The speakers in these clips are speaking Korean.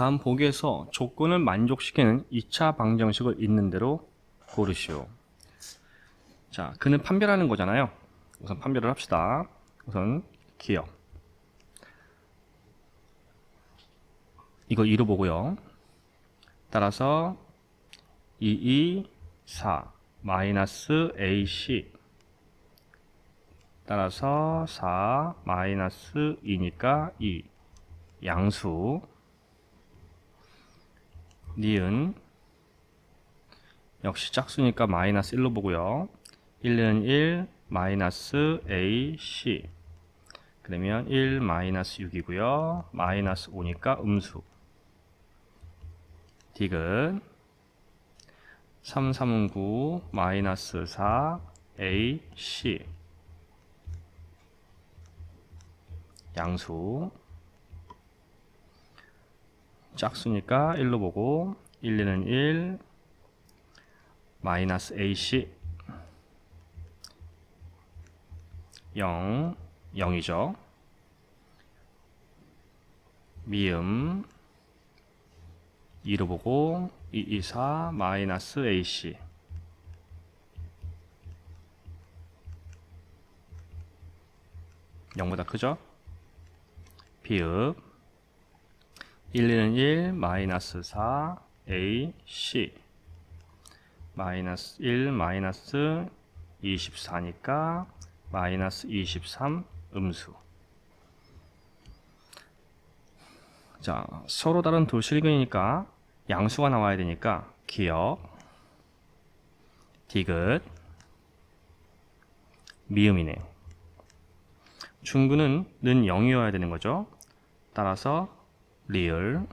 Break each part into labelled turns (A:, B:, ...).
A: 다음 보기에서 조건을 만족시키는 2차 방정식을 있는 대로 고르시오. 자, 그는 판별하는 거잖아요. 우선 판별을 합시다. 우선 기억. 이거 2로 보고요. 따라서 224 마이너스 AC 따라서 4 마이너스 2니까 2 양수 니은 역시 짝수니까 마이너스 1로 보고요. 1은 1 마이너스 AC 그러면 1 마이너스 6이고요. 마이너스 5니까 음수 디귿 3, 3은 9 마이너스 4 AC 양수 짝수니까 1로 보고 1, 2는 1 마이너스 AC 0 0이죠. 미음 2로 보고 2, 2, 4 마이너스 AC 0보다 크죠? 비읍 1, 2는 1 마이너스 4 AC 마이너스 1 마이너스 24니까 마이너스 23 음수. 자, 서로 다른 두 실근이니까 양수가 나와야 되니까 기억 디귿 미음이네요. 중근은 는 0이어야 되는 거죠. 따라서 리을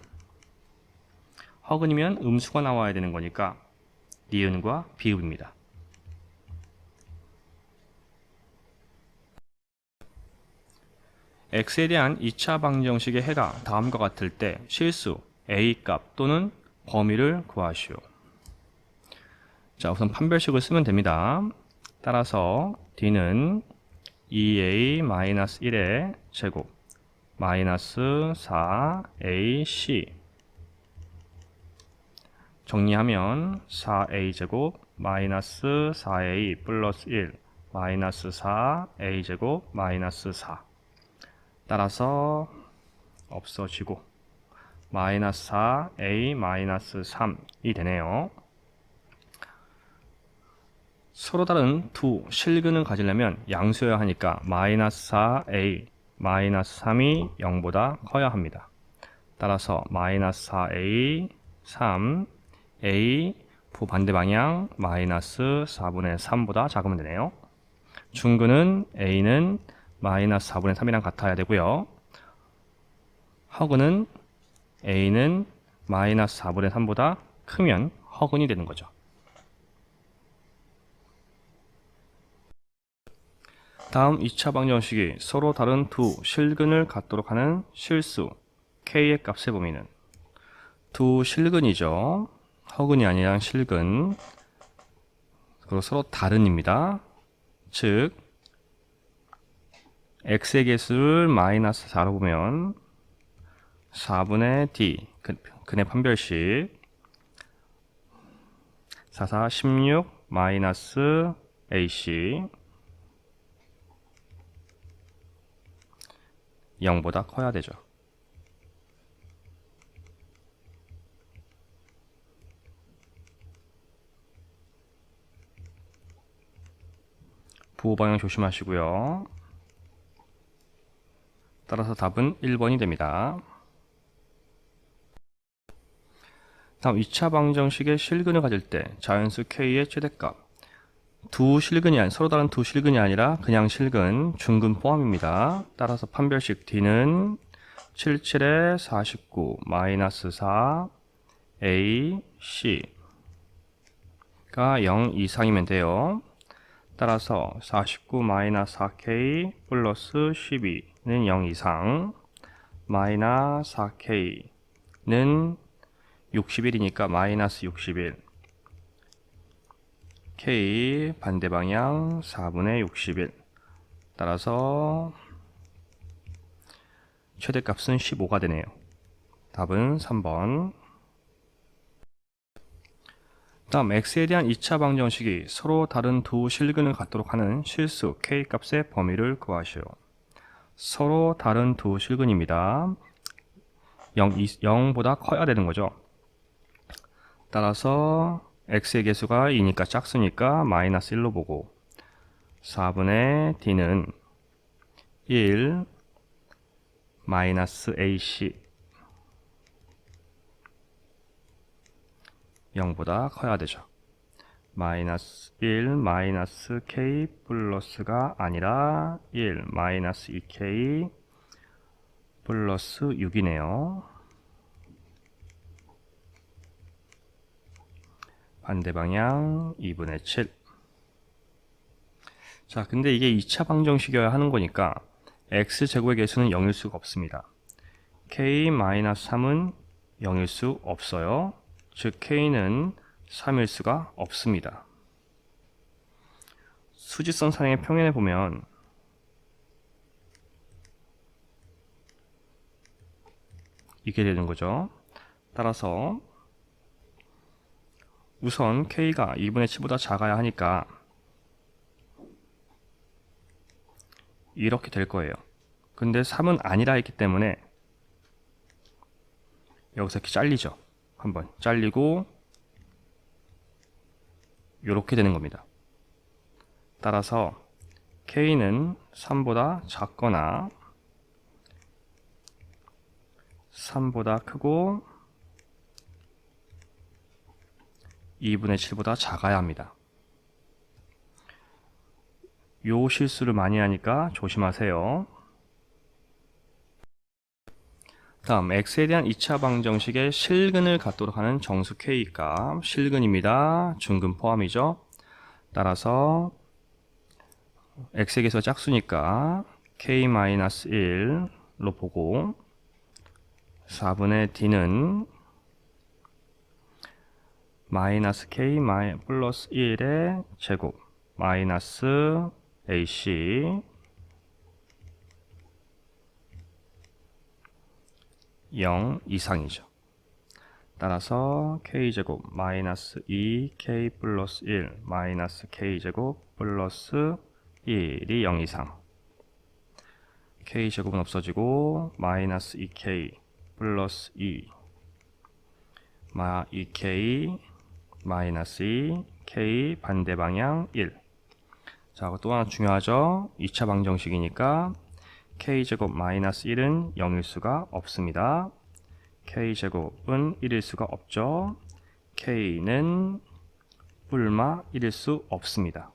A: 허근이면 음수가 나와야 되는 거니까 니은과 비읍입니다. x에 대한 2차 방정식의 해가 다음과 같을 때 실수 a값 또는 범위를 구하시오. 자, 우선 판별식을 쓰면 됩니다. 따라서 d는 2a-1의 제곱 마이너스 4ac 정리하면 4a제곱 마이너스 4a 플러스 1 마이너스 4a제곱 마이너스 4 따라서 없어지고 마이너스 4a 마이너스 3이 되네요. 서로 다른 두 실근을 가지려면 양수여야 하니까 마이너스 4a 마이너스 3이 0보다 커야 합니다. 따라서 마이너스 4a 3a 부반대 방향 마이너스 4분의 3보다 작으면 되네요. 중근은 a는 마이너스 4분의 3이랑 같아야 되고요. 허근은 a는 마이너스 4분의 3보다 크면 허근이 되는 거죠. 다음 2차 방정식이 서로 다른 두 실근을 갖도록 하는 실수 k의 값의 범위는 두 실근이죠. 허근이 아니라 실근 그리고 서로 다른입니다. 즉 x의 개수를 마이너스 4로 보면 4분의 d 근의 판별식 4, 4, 16 마이너스 ac 0보다 커야 되죠. 부호 방향 조심하시고요. 따라서 답은 1번이 됩니다. 다음 2차 방정식의 실근을 가질 때 자연수 k의 최대값 두 실근이 아닌 서로 다른 두 실근이 아니라 그냥 실근 중근 포함입니다. 따라서 판별식 d는 77에 49 마이너스 4 a c가 0 이상이면 돼요. 따라서 49 마이너스 4k 플러스 12는 0 이상 마이너스 4k는 61이니까 마이너스 61 k 반대 방향 4분의 61 따라서 최대값은 15가 되네요. 답은 3번. 다음 x에 대한 2차 방정식이 서로 다른 두 실근을 갖도록 하는 실수 k값의 범위를 구하시오. 서로 다른 두 실근입니다. 0보다 커야 되는 거죠. 따라서 x의 개수가 2니까 작으니까 마이너스 1로 보고 4분의 d는 1 마이너스 ac 0보다 커야 되죠. 마이너스 1 마이너스 k 플러스가 아니라 1 마이너스 2k 플러스 6이네요. 반대 방향 2분의 7. 자, 근데 이게 2차 방정식이어야 하는 거니까 x제곱의 개수는 0일 수가 없습니다. k-3은 0일 수 없어요. 즉 k는 3일 수가 없습니다. 수직선상의 평면에 보면 이게 되는 거죠. 따라서 우선 k가 2분의 7보다 작아야 하니까 이렇게 될 거예요. 근데 3은 아니라 했기 때문에 여기서 이렇게 잘리죠. 한번 잘리고 이렇게 되는 겁니다. 따라서 k는 3보다 작거나 3보다 크고 2분의 7보다 작아야 합니다. 요 실수를 많이 하니까 조심하세요. 다음 x에 대한 2차 방정식의 실근을 갖도록 하는 정수 k값 실근입니다. 중근 포함이죠. 따라서 x의 개수가 짝수니까 k-1로 보고 4분의 d는 마이너스 k 플러스 1의 제곱 마이너스 ac 0 이상이죠. 따라서 k제곱 마이너스 2k 플러스 1 마이너스 k제곱 플러스 1이 0 이상. k제곱은 없어지고 마이너스 2k 플러스 2 2k 마이너스 2 k 반대 방향 1. 자, 또 하나 중요하죠. 2차 방정식이니까 k제곱 마이너스 1은 0일 수가 없습니다. k제곱은 1일 수가 없죠. k는 뿔마 1일 수 없습니다.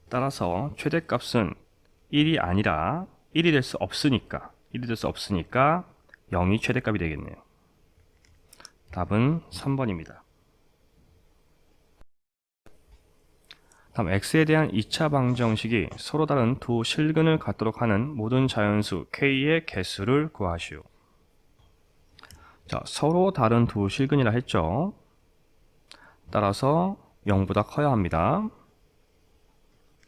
A: 따라서 최대값은 1이 아니라 1이 될 수 없으니까 0이 최대값이 되겠네요. 답은 3번입니다. 다음 x에 대한 2차 방정식이 서로 다른 두 실근을 갖도록 하는 모든 자연수 k의 개수를 구하시오. 자, 서로 다른 두 실근이라 했죠. 따라서 0보다 커야 합니다.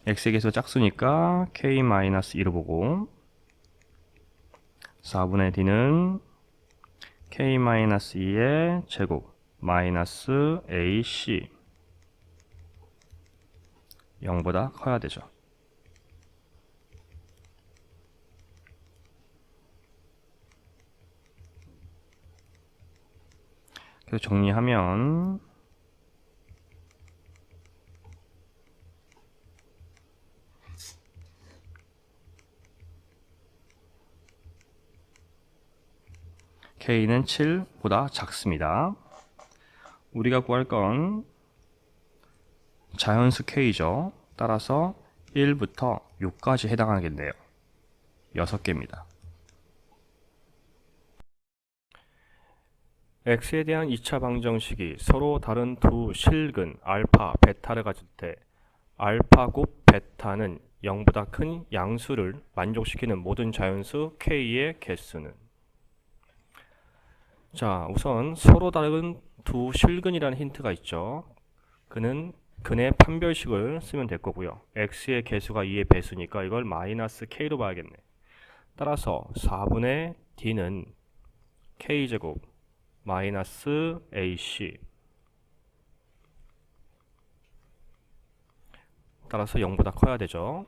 A: x의 개수가 짝수니까 k-2로 보고 4분의 d는 k-2의 제곱 마이너스 ac 0보다 커야 되죠. 그래서 정리하면 k는 7보다 작습니다. 우리가 구할 건 자연수 k죠. 따라서 1부터 6까지 해당하겠네요. 6개입니다. x에 대한 2차 방정식이 서로 다른 두 실근 알파, 베타를 가질 때 알파 곱 베타는 0보다 큰 양수를 만족시키는 모든 자연수 k의 개수는. 자, 우선 서로 다른 두 실근이라는 힌트가 있죠. 그는 근의 판별식을 쓰면 될 거고요. x의 개수가 2의 배수니까 이걸 마이너스 k로 봐야겠네. 따라서 4분의 D는 K제곱 마이너스 AC 따라서 0보다 커야 되죠.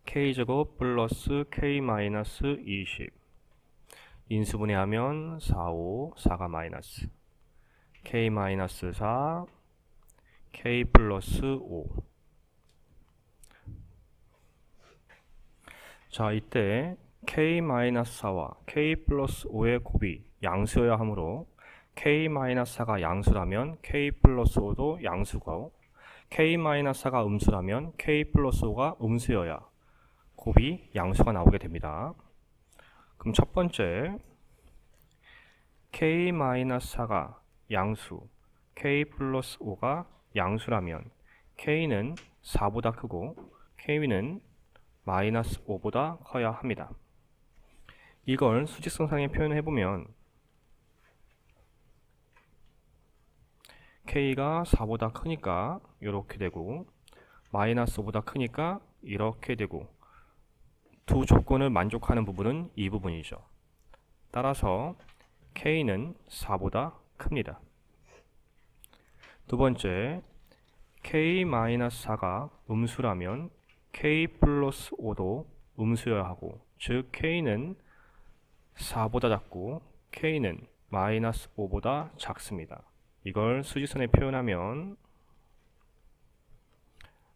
A: K제곱 플러스 K 마이너스 20 인수분해하면 4, 5, 4가 마이너스 K 마이너스 4 K 플러스 5. 자, 이때 K 마이너스 4와 K 플러스 5의 곱이 양수여야 하므로 K 마이너스 4가 양수라면 K 플러스 5도 양수고 K 마이너스 4가 음수라면 K 플러스 5가 음수여야 곱이 양수가 나오게 됩니다. 그럼 첫 번째 K 마이너스 4가 양수 K 플러스 5가 양수라면 K는 4보다 크고 K는 마이너스 5보다 커야 합니다. 이걸 수직선상에 표현해보면 K가 4보다 크니까 이렇게 되고 마이너스 5보다 크니까 이렇게 되고 두 조건을 만족하는 부분은 이 부분이죠. 따라서 K는 4보다 큽니다. 두 번째, K-4가 음수라면 K 플러스 5도 음수여야 하고 즉 K는 4보다 작고 K는 마이너스 5보다 작습니다. 이걸 수직선에 표현하면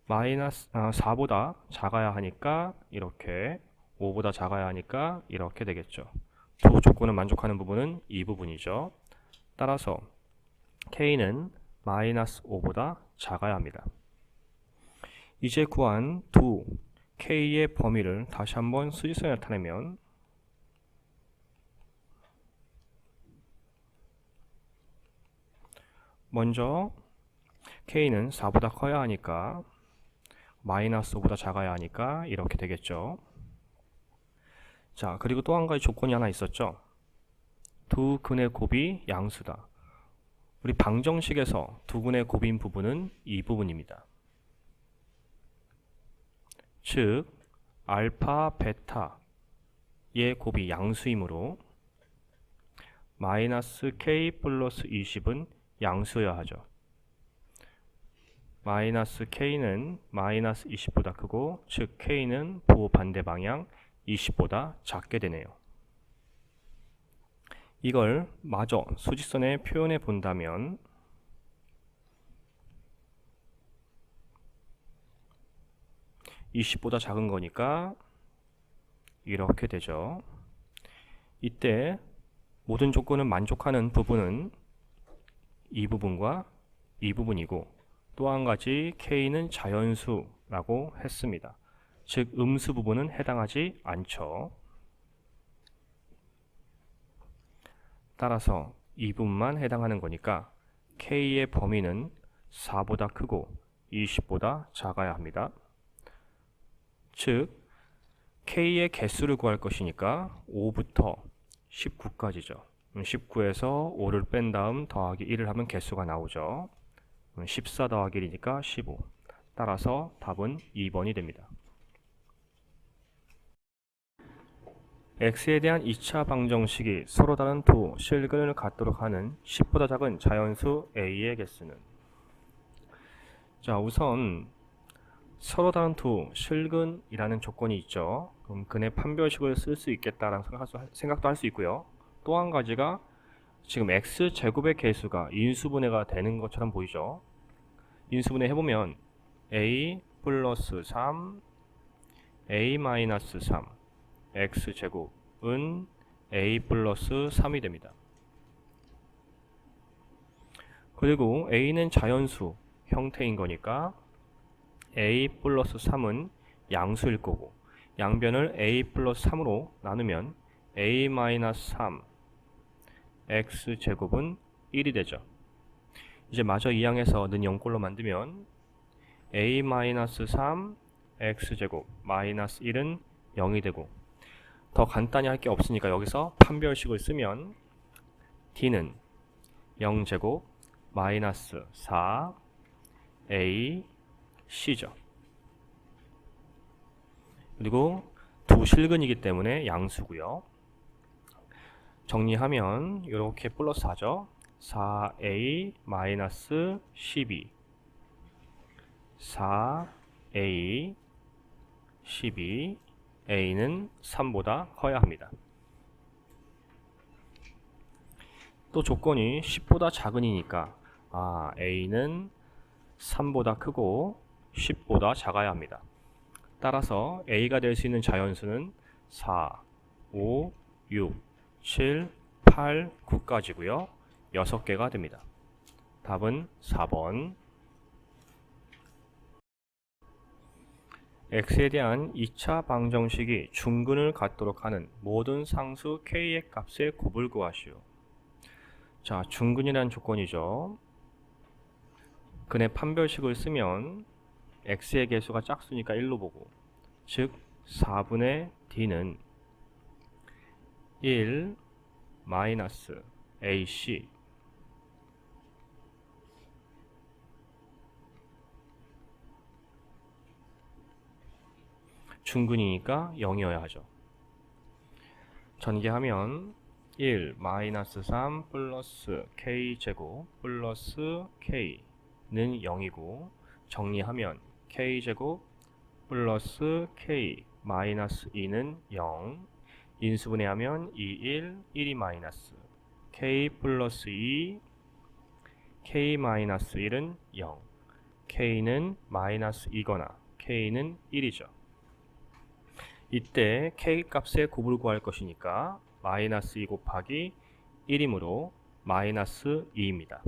A: 마이너스 4보다 작아야 하니까 이렇게 5보다 작아야 하니까 이렇게 되겠죠. 두 조건을 만족하는 부분은 이 부분이죠. 따라서 K는 마이너스 5보다 작아야 합니다. 이제 구한 두 K의 범위를 다시 한번 수직선에 나타내면 먼저 K는 4보다 커야 하니까 마이너스 5보다 작아야 하니까 이렇게 되겠죠. 자, 그리고 또 한 가지 조건이 하나 있었죠. 두 근의 곱이 양수다. 우리 방정식에서 두 근의 곱인 부분은 이 부분입니다. 즉 알파, 베타의 곱이 양수이므로 마이너스 K 플러스 20은 양수여야 하죠. 마이너스 K는 마이너스 20보다 크고 즉 K는 부호 반대 방향 20보다 작게 되네요. 이걸 마저 수직선에 표현해 본다면 (20보다) 작은 거니까 이렇게 되죠. 이때 모든 조건을 만족하는 부분은 이 부분과 이 부분이고 또 한 가지 K는 자연수라고 했습니다. 즉 음수 부분은 해당하지 않죠. 따라서 이 부분만 해당하는 거니까 K의 범위는 4보다 크고 20보다 작아야 합니다. 즉 K의 개수를 구할 것이니까 5부터 19까지죠. 19에서 5를 뺀 다음 더하기 1을 하면 개수가 나오죠. 14 더하기 1이니까 15. 따라서 답은 2번이 됩니다. x에 대한 2차 방정식이 서로 다른 두 실근을 갖도록 하는 10보다 작은 자연수 a의 개수는 자, 우선 서로 다른 두 실근이라는 조건이 있죠. 그럼 근의 판별식을 쓸 수 있겠다라는 생각도 할 수 있고요. 또 한 가지가 지금 x제곱의 개수가 인수분해가 되는 것처럼 보이죠. 인수분해 해보면 a 플러스 3 a 마이너스 3 x제곱은 a 플러스 3이 됩니다. 그리고 a는 자연수 형태인 거니까 a 플러스 3은 양수일 거고 양변을 a 플러스 3으로 나누면 a 마이너스 3 x제곱은 1이 되죠. 이제 마저 이 항에서 는 0꼴로 만들면 a 마이너스 3 x제곱 마이너스 1은 0이 되고 더 간단히 할 게 없으니까 여기서 판별식을 쓰면 d는 0제곱 마이너스 4 a c죠. 그리고 두 실근이기 때문에 양수고요. 정리하면 이렇게 플러스 하죠. 4a 마이너스 12 4a 12 a는 3보다 커야 합니다. 또 조건이 10보다 작으니까 a는 3보다 크고 10보다 작아야 합니다. 따라서 a가 될 수 있는 자연수는 4, 5, 6, 7, 8, 9까지고요. 6개가 됩니다. 답은 4번. x에 대한 2차 방정식이 중근을 갖도록 하는 모든 상수 k의 값의 곱을 구하시오. 자, 중근이라는 조건이죠. 근의 판별식을 쓰면 x의 개수가 짝수니까 1로 보고, 즉 4분의 d는 1 마이너스 ac 중근이니까 0이어야 하죠. 전개하면 1 마이너스 3 플러스 k제곱 플러스 k는 0이고, 정리하면 k제곱 플러스 k 마이너스 2는 0, 인수분해하면 2, 1, 1이 마이너스 k 플러스 2 k 마이너스 1은 0, k는 마이너스 2거나 k는 1이죠. 이때 k 값의 곱을 구할 것이니까 마이너스 2 곱하기 1이므로 마이너스 2입니다.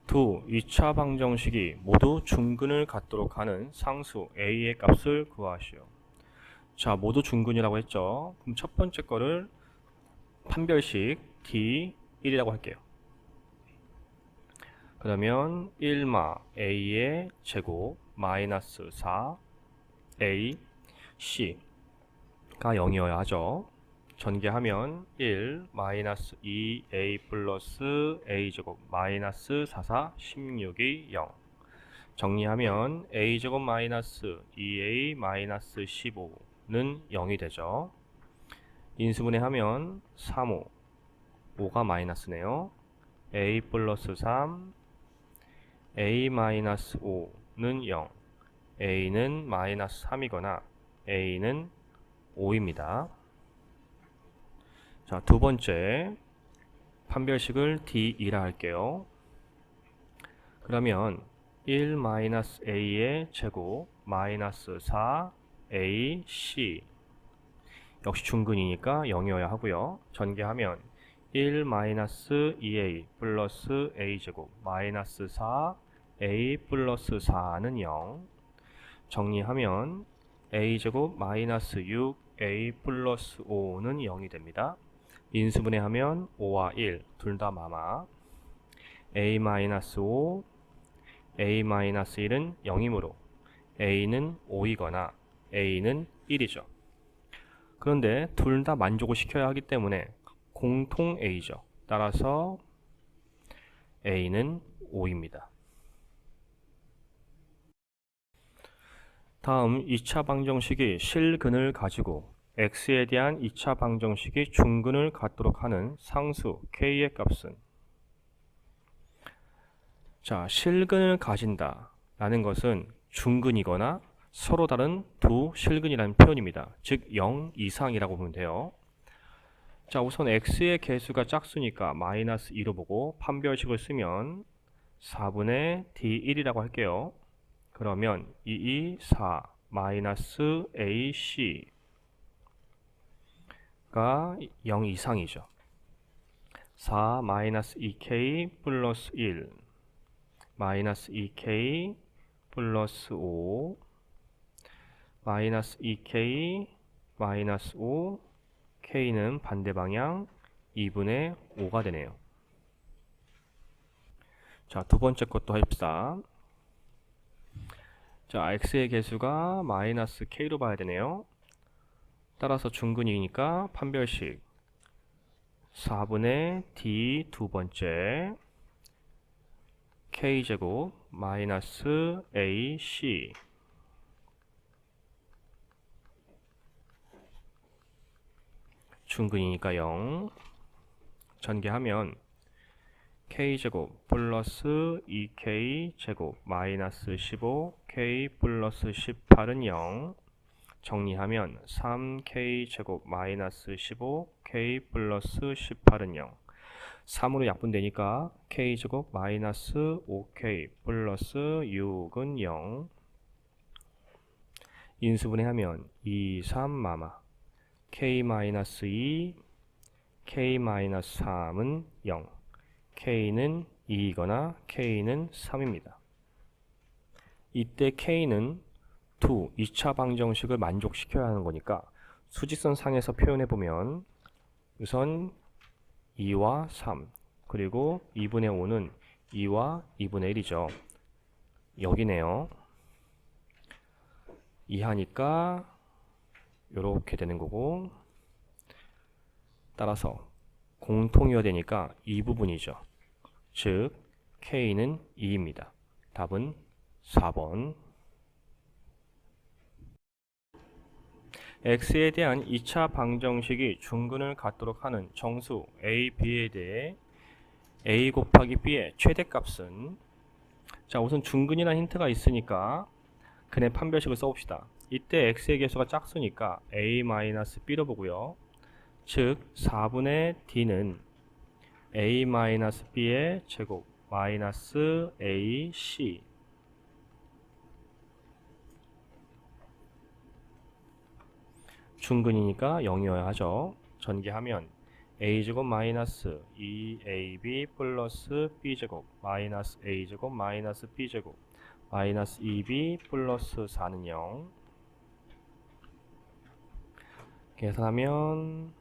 A: 두 2차 방정식이 모두 중근을 갖도록 하는 상수 a의 값을 구하시오. 자, 모두 중근이라고 했죠. 그럼 첫 번째 거를 판별식 d1이라고 할게요. 그러면 1마 a의 제곱 마이너스 4 a c가 0이어야 하죠. 전개하면 1 마이너스 2a 플러스 a제곱 마이너스 44 16이 0, 정리하면 a제곱 마이너스 2a 마이너스 15는 0이 되죠. 인수분해하면 3, 5, 5가 마이너스네요. a 플러스 3 a 마이너스 5는 0, a는 마이너스 3이거나 a는 5입니다. 자, 두 번째 판별식을 d2라 할게요. 그러면 1 마이너스 a의 제곱 마이너스 4 a c, 역시 중근이니까 0이어야 하고요. 전개하면 1 마이너스 2a 플러스 a 제곱 마이너스 4 a 플러스 4는 0, 정리하면 a 제곱 마이너스 6 a 플러스 5는 0이 됩니다. 인수분해하면 5와 1 둘 다 마마, a 마이너스 5 a 마이너스 1은 0이므로 a는 5이거나 a는 1이죠. 그런데 둘 다 만족을 시켜야 하기 때문에 공통 a죠. 따라서 a는 5입니다. 다음 2차 방정식이 실근을 가지고 x에 대한 2차 방정식이 중근을 갖도록 하는 상수 k의 값은, 자, 실근을 가진다 라는 것은 중근이거나 서로 다른 두 실근이라는 표현입니다. 즉 0 이상이라고 보면 돼요. 자, 우선 x의 개수가 짝수니까 마이너스 2로 보고 판별식을 쓰면 4분의 d1이라고 할게요. 그러면 2, 2, 4 마이너스 ac 가 0 이상이죠. 4 마이너스 2k 플러스 1 마이너스 2k 플러스 5 마이너스 2k 마이너스 5 k는 반대 방향 2분의 5가 되네요. 자, 두 번째 것도 합시다. 자, x의 개수가 마이너스 k로 봐야 되네요. 따라서 중근이니까 판별식 4분의 d 두 번째 k제곱 마이너스 ac 중근이니까 0. 전개하면 k제곱 플러스 2k 제곱 마이너스 15k 플러스 18은 0. 정리하면 3k 제곱 마이너스 15k 플러스 18은 0. 3으로 약분되니까 k제곱 마이너스 5k 플러스 6은 0. 인수분해하면 2, 3 마마 k 마이너스 2 k 마이너스 3은 0. k는 2이거나 k는 3입니다. 이때 k는 2차 방정식을 만족시켜야 하는 거니까 수직선 상에서 표현해보면 우선 2와 3 그리고 2분의 5는 2와 2분의 1이죠. 여기네요. 이하니까 이렇게 되는 거고, 따라서 공통이어야 되니까 이 부분이죠. 즉 K는 2입니다. 답은 4번. X에 대한 2차 방정식이 중근을 갖도록 하는 정수 A, B에 대해 A 곱하기 B의 최대값은, 자 우선 중근이라는 힌트가 있으니까 근의 판별식을 써봅시다. 이때 X의 개수가 짝수니까 A-B로 보고요. 즉 4분의 D는 A-B의 제곱 마이너스 AC 중근이니까 0이어야 하죠. 전개하면 A제곱 마이너스 2AB 플러스 B제곱 마이너스 A제곱 마이너스 B제곱 마이너스 2B 플러스 4는 0. 계산하면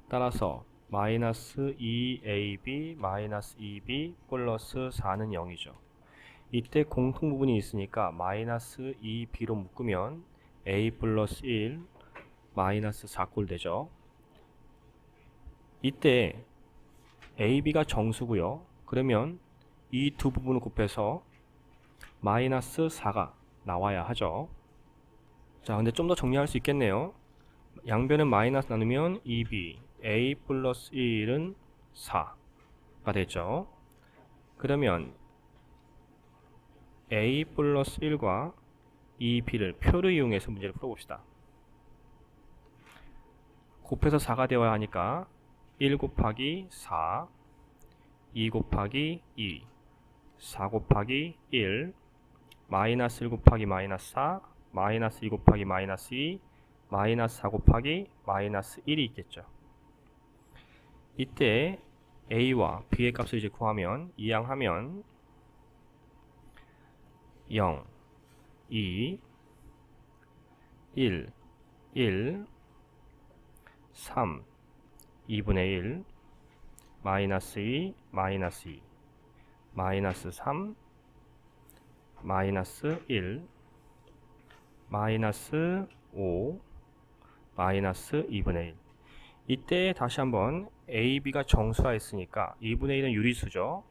A: 따라서 마이너스 2AB 마이너스 2B 플러스 4는 0이죠. 이때 공통 부분이 있으니까 마이너스 2B로 묶으면 A 플러스 1 마이너스 4꼴 되죠. 이때 AB가 정수고요. 그러면 이 두 부분을 곱해서 마이너스 4가 나와야 하죠. 자, 근데 좀 더 정리할 수 있겠네요. 양변은 마이너스 나누면 2b, a 플러스 1은 4가 되죠. 그러면 a 플러스 1과 2b를 표를 이용해서 문제를 풀어봅시다. 곱해서 4가 되어야 하니까 1 곱하기 4, 2 곱하기 2, 4 곱하기 1, 마이너스 1 곱하기 마이너스 4, 마이너스 2 곱하기 마이너스 2, 마이너스 4 곱하기 마이너스 1이 있겠죠. 이때 A와 B의 값을 이제 구하면 이항하면 0, 2, 1, 1, 3, 2분의 1, 마이너스 2, 마이너스 2, 마이너스 3, 마이너스 1, 마이너스 5, 마이너스 2분의 1. 이때 다시 한번 A, B가 정수화 했으니까 2분의 1은 유리수죠.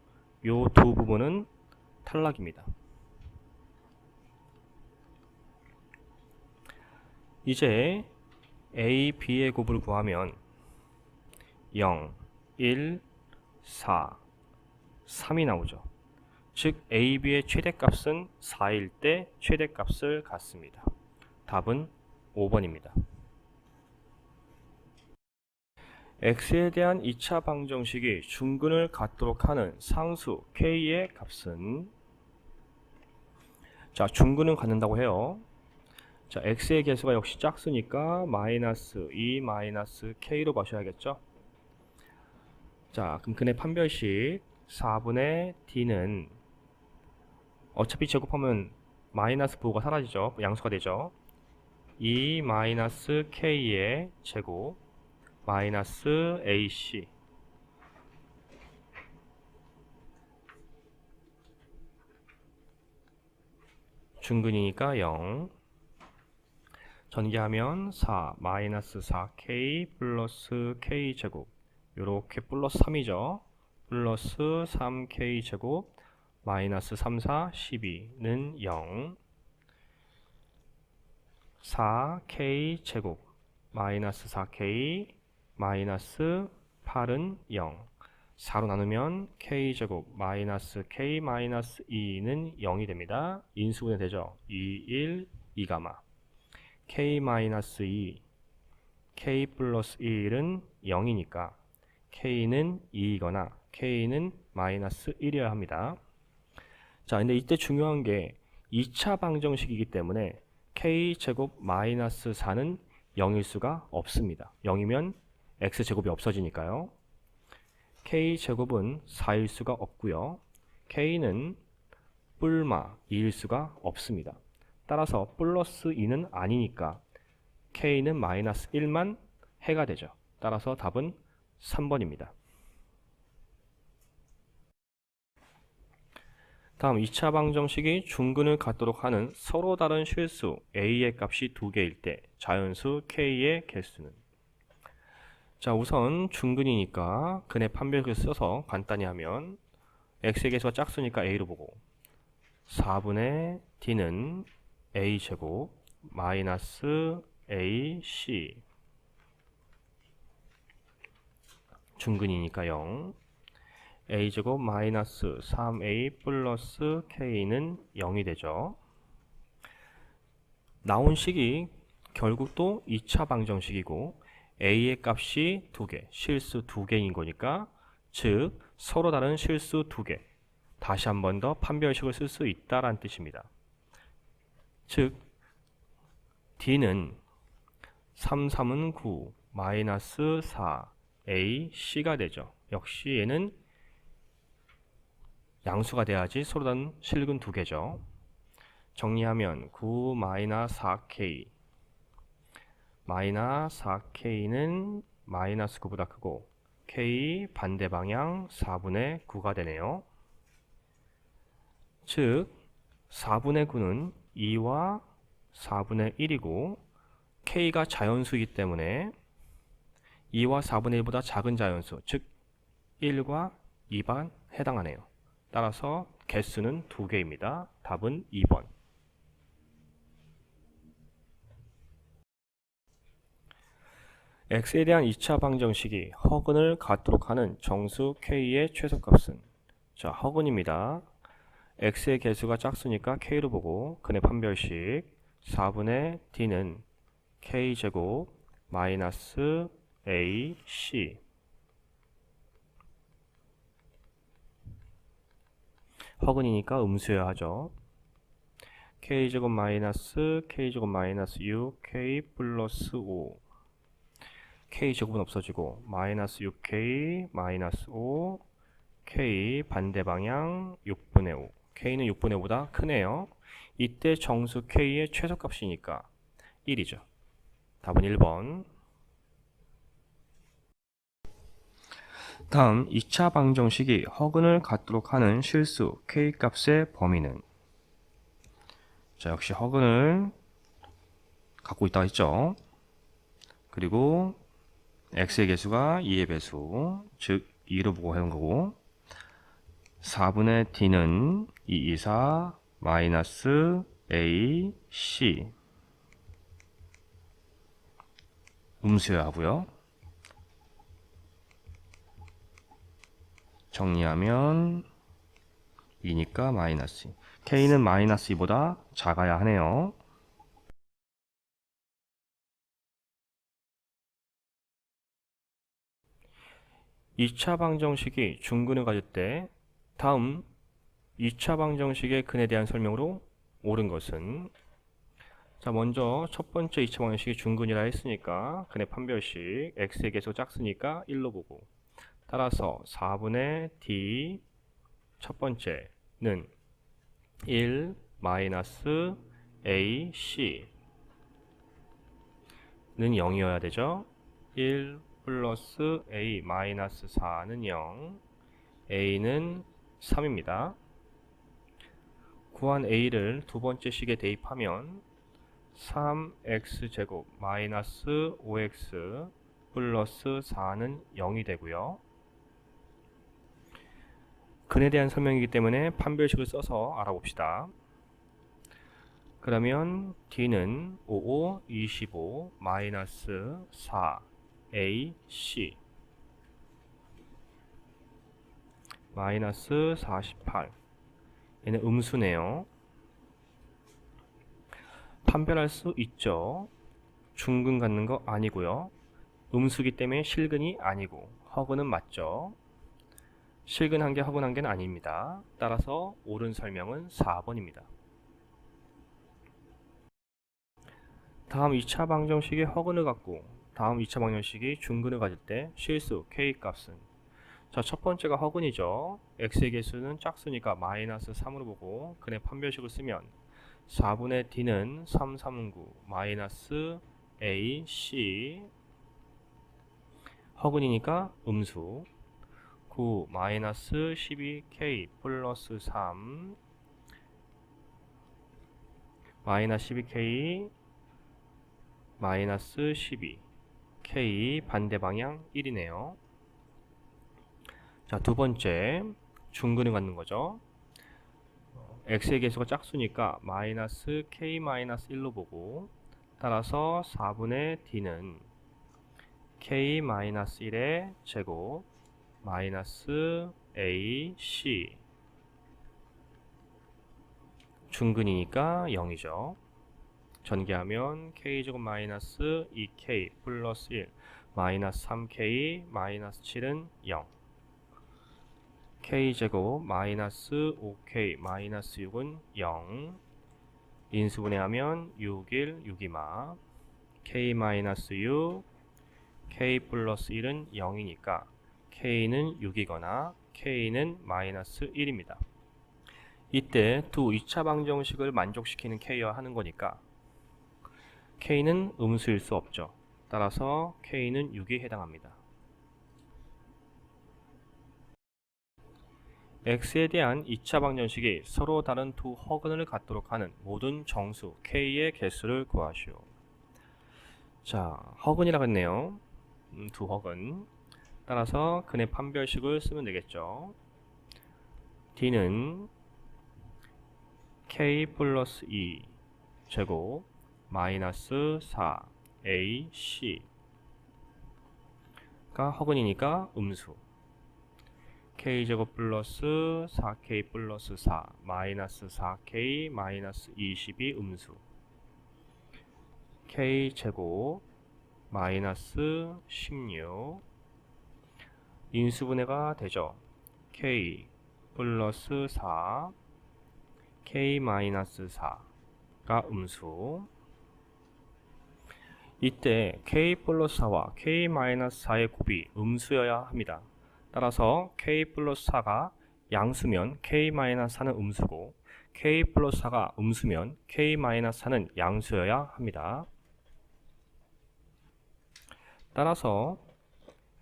A: 요 두 부분은 탈락입니다. 이제 A, B의 곱을 구하면 0, 1, 4, 3이 나오죠. 즉 A, B의 최대값은 4일 때 최대값을 갖습니다. 답은 5번입니다. X에 대한 2차 방정식이 중근을 갖도록 하는 상수 K의 값은, 자 중근은 갖는다고 해요. 자 X의 개수가 역시 짝수니까 마이너스 2 마이너스 K로 마셔야겠죠. 자 그럼 근의 판별식 4분의 D는 어차피 제곱하면 마이너스 부호가 사라지죠. 양수가 되죠. 2 마이너스 K의 제곱 마이너스 AC 중근이니까 0. 전개하면 4 마이너스 4K 플러스 K 제곱 요렇게 플러스 3이죠. 플러스 3K 제곱 마이너스 3, 4, 12는 0. 4K 제곱 마이너스 4k 마이너스 8은 0. 4로 나누면 k제곱 마이너스 k 마이너스 2는 0이 됩니다. 인수분해 되죠. 2, 1, 2가마 k 마이너스 2 k 플러스 1은 0이니까 k는 2이거나 k는 마이너스 1이어야 합니다. 자, 근데 이때 중요한 게 2차 방정식이기 때문에 k제곱 마이너스 4는 0일 수가 없습니다. 0이면 x제곱이 없어지니까요. k제곱은 4일 수가 없고요. k는 뿔마 2일 수가 없습니다. 따라서 플러스 2는 아니니까 k는 마이너스 1만 해가 되죠. 따라서 답은 3번입니다. 다음 2차 방정식이 중근을 갖도록 하는 서로 다른 실수 a의 값이 2개일 때 자연수 k의 개수는. 자, 우선 중근이니까 근의 판별식을 써서 간단히 하면 x의 개수가 짝수니까 a로 보고 4분의 d는 a제곱 마이너스 ac 중근이니까 0 a제곱 마이너스 3a 플러스 k는 0이 되죠. 나온 식이 결국 또 2차 방정식이고 a의 값이 2개, 실수 2개인 거니까 즉 서로 다른 실수 2개 다시 한 번 더 판별식을 쓸 수 있다라는 뜻입니다. 즉 d는 3, 3은 9 마이너스 4 a, c가 되죠. 역시 얘는 양수가 돼야지 서로 다른 실근 2개죠. 정리하면 9 마이너스 4k 마이너스 4k는 마이너스 9보다 크고 k 반대 방향 4분의 9가 되네요. 즉 4분의 9는 2와 4분의 1이고 k가 자연수이기 때문에 2와 4분의 1보다 작은 자연수 즉 1과 2반 해당하네요. 따라서 개수는 2개입니다. 답은 2번. x에 대한 2차 방정식이 허근을 갖도록 하는 정수 k의 최소값은. 자, 허근입니다. x의 개수가 짝수니까 k로 보고 근의 판별식 4분의 d는 k제곱 마이너스 ac 허근이니까 음수여야 하죠. k제곱 마이너스 k제곱 마이너스 6 k 플러스 5 k제곱은 없어지고 마이너스 6k 마이너스 5 k 반대 방향 6분의 5 k는 6분의 5보다 크네요. 이때 정수 k의 최소값이니까 1이죠. 답은 1번. 다음 2차 방정식이 허근을 갖도록 하는 실수 k값의 범위는. 자, 역시 허근을 갖고 있다고 했죠. 그리고 x의 개수가 2의 배수 즉 2로 보고 해놓은 거고 4분의 d는 2, 2, 4 마이너스 a, c 음수여야 하고요. 정리하면 2니까 마이너스 2. k는 마이너스 2보다 작아야 하네요. 이 차 방정식이 중근을 가질 때 다음 2차 방정식의 근에 대한 설명으로 옳은 것은. 자, 먼저 첫 번째 2차 방정식이 중근이라 했으니까 근의 판별식 x의 개수 짝수니까 1로 보고 따라서 4분의 d 첫 번째는 1 마이너스 a c 는 0이어야 되죠. 1 플러스 a 마이너스 4는 0 a는 3입니다. 구한 a를 두 번째 식에 대입하면 3x제곱 마이너스 5x 플러스 4는 0이 되고요. 근에 대한 설명이기 때문에 판별식을 써서 알아봅시다. 그러면 D는 55, 25, 마이너스 4, A, C 마이너스 48. 얘는 음수네요. 판별할 수 있죠. 중근 갖는 거 아니고요. 음수기 때문에 실근이 아니고 허근은 맞죠. 실근 한 개, 허근 한 개는 아닙니다. 따라서 옳은 설명은 4번입니다. 다음 2차 방정식의 허근을 갖고 다음 2차 방정식이 중근을 가질 때 실수 K 값은, 자, 첫 번째가 허근이죠. x의 개수는 짝수니까 마이너스 3으로 보고 근의 판별식을 쓰면 4분의 d는 3, 3, 9 마이너스 a, c 허근이니까 음수 9 마이너스 12k 플러스 3 마이너스 12k 마이너스 12 k 반대 방향 1이네요. 자, 두 번째 중근을 갖는 거죠. x의 개수가 짝수니까 마이너스 k 마이너스 1로 보고 따라서 4분의 d는 k 마이너스 1의 제곱 마이너스 a, c 중근이니까 0이죠. 전개하면 k제곱 마이너스 2k 플러스 1 마이너스 3k 마이너스 7은 0 k제곱 마이너스 5k 마이너스 6은 0 인수분해하면 6, 1, 6이마 k 마이너스 6 k 플러스 1은 0이니까 k는 6이거나 k는 마이너스 1입니다. 이때 두 2차 방정식을 만족시키는 k여야 하는 거니까 k는 음수일 수 없죠. 따라서 k는 6에 해당합니다. x에 대한 2차 방정식이 서로 다른 두 허근을 갖도록 하는 모든 정수 k의 개수를 구하시오. 자, 허근이라고 했네요. 두 허근. 따라서 근의 판별식을 쓰면 되겠죠. d는 k 플러스 2 제곱 마이너스 4 a, c가 허근이니까 음수 k제곱 플러스 4k 플러스 4 마이너스 4k 마이너스 20이 음수 k제곱 마이너스 16 인수분해가 되죠. k 플러스 4 k 마이너스 4가 음수. 이때 k 플러스 4와 k 마이너스 4의 곱이 음수여야 합니다. 따라서 k 플러스 4가 양수면 k 마이너스 4는 음수고 k 플러스 4가 음수면 k 마이너스 4는 양수여야 합니다. 따라서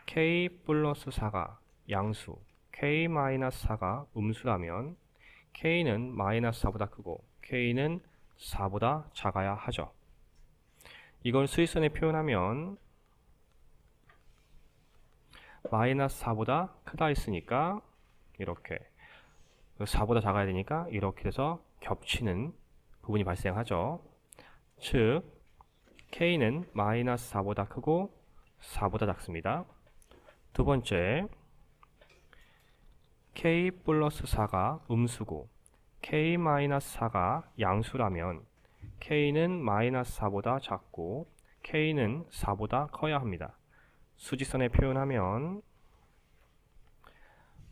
A: k 플러스 4가 양수, k 마이너스 4가 음수라면 k는 마이너스 4보다 크고 k는 4보다 작아야 하죠. 이걸 수직선에 표현하면 마이너스 4보다 크다 했으니까 이렇게 4보다 작아야 되니까 이렇게 돼서 겹치는 부분이 발생하죠. 즉 k는 마이너스 4보다 크고 4보다 작습니다. 두 번째 k 플러스 4가 음수고 k 마이너스 4가 양수라면 k는 마이너스 4보다 작고 k는 4보다 커야 합니다. 수직선에 표현하면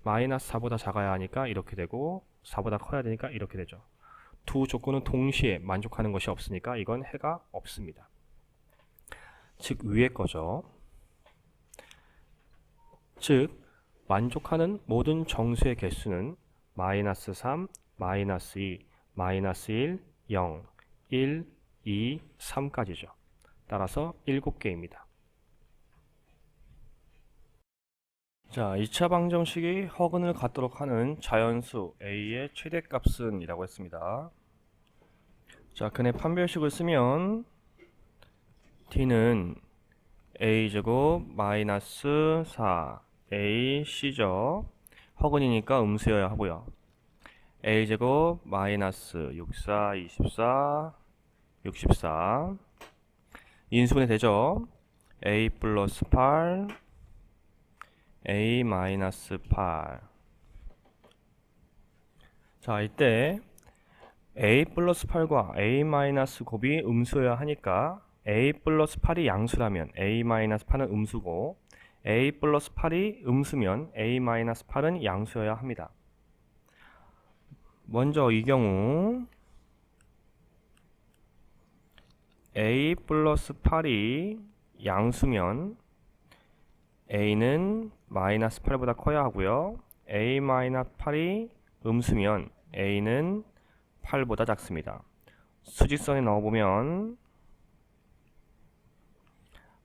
A: 마이너스 4보다 작아야 하니까 이렇게 되고 4보다 커야 되니까 이렇게 되죠. 두 조건은 동시에 만족하는 것이 없으니까 이건 해가 없습니다. 즉 위의 거죠. 즉 만족하는 모든 정수의 개수는 마이너스 3, 마이너스 2, 마이너스 1, 0, 1, 2, 3까지죠. 따라서 7개입니다. 자, 2차 방정식이 허근을 갖도록 하는 자연수 a의 최대값은 이라고 했습니다. 자, 근의 판별식을 쓰면 d는 a제곱 마이너스 4 a, c죠. 허근이니까 음수여야 하고요. a제곱 마이너스 64, 24, 64 인수분해 되죠? a 플러스 8 a 마이너스 8. 자, 이때 a 플러스 8과 a 마이너스 곱이 음수여야 하니까 a 플러스 8이 양수라면 a 마이너스 8은 음수고 a 플러스 8이 음수면 a 마이너스 8은 양수여야 합니다. 먼저 이 경우 a 플러스 8이 양수면 a는 마이너스 8보다 커야 하고요. a 마이너스 8이 음수면 a는 8보다 작습니다. 수직선에 넣어보면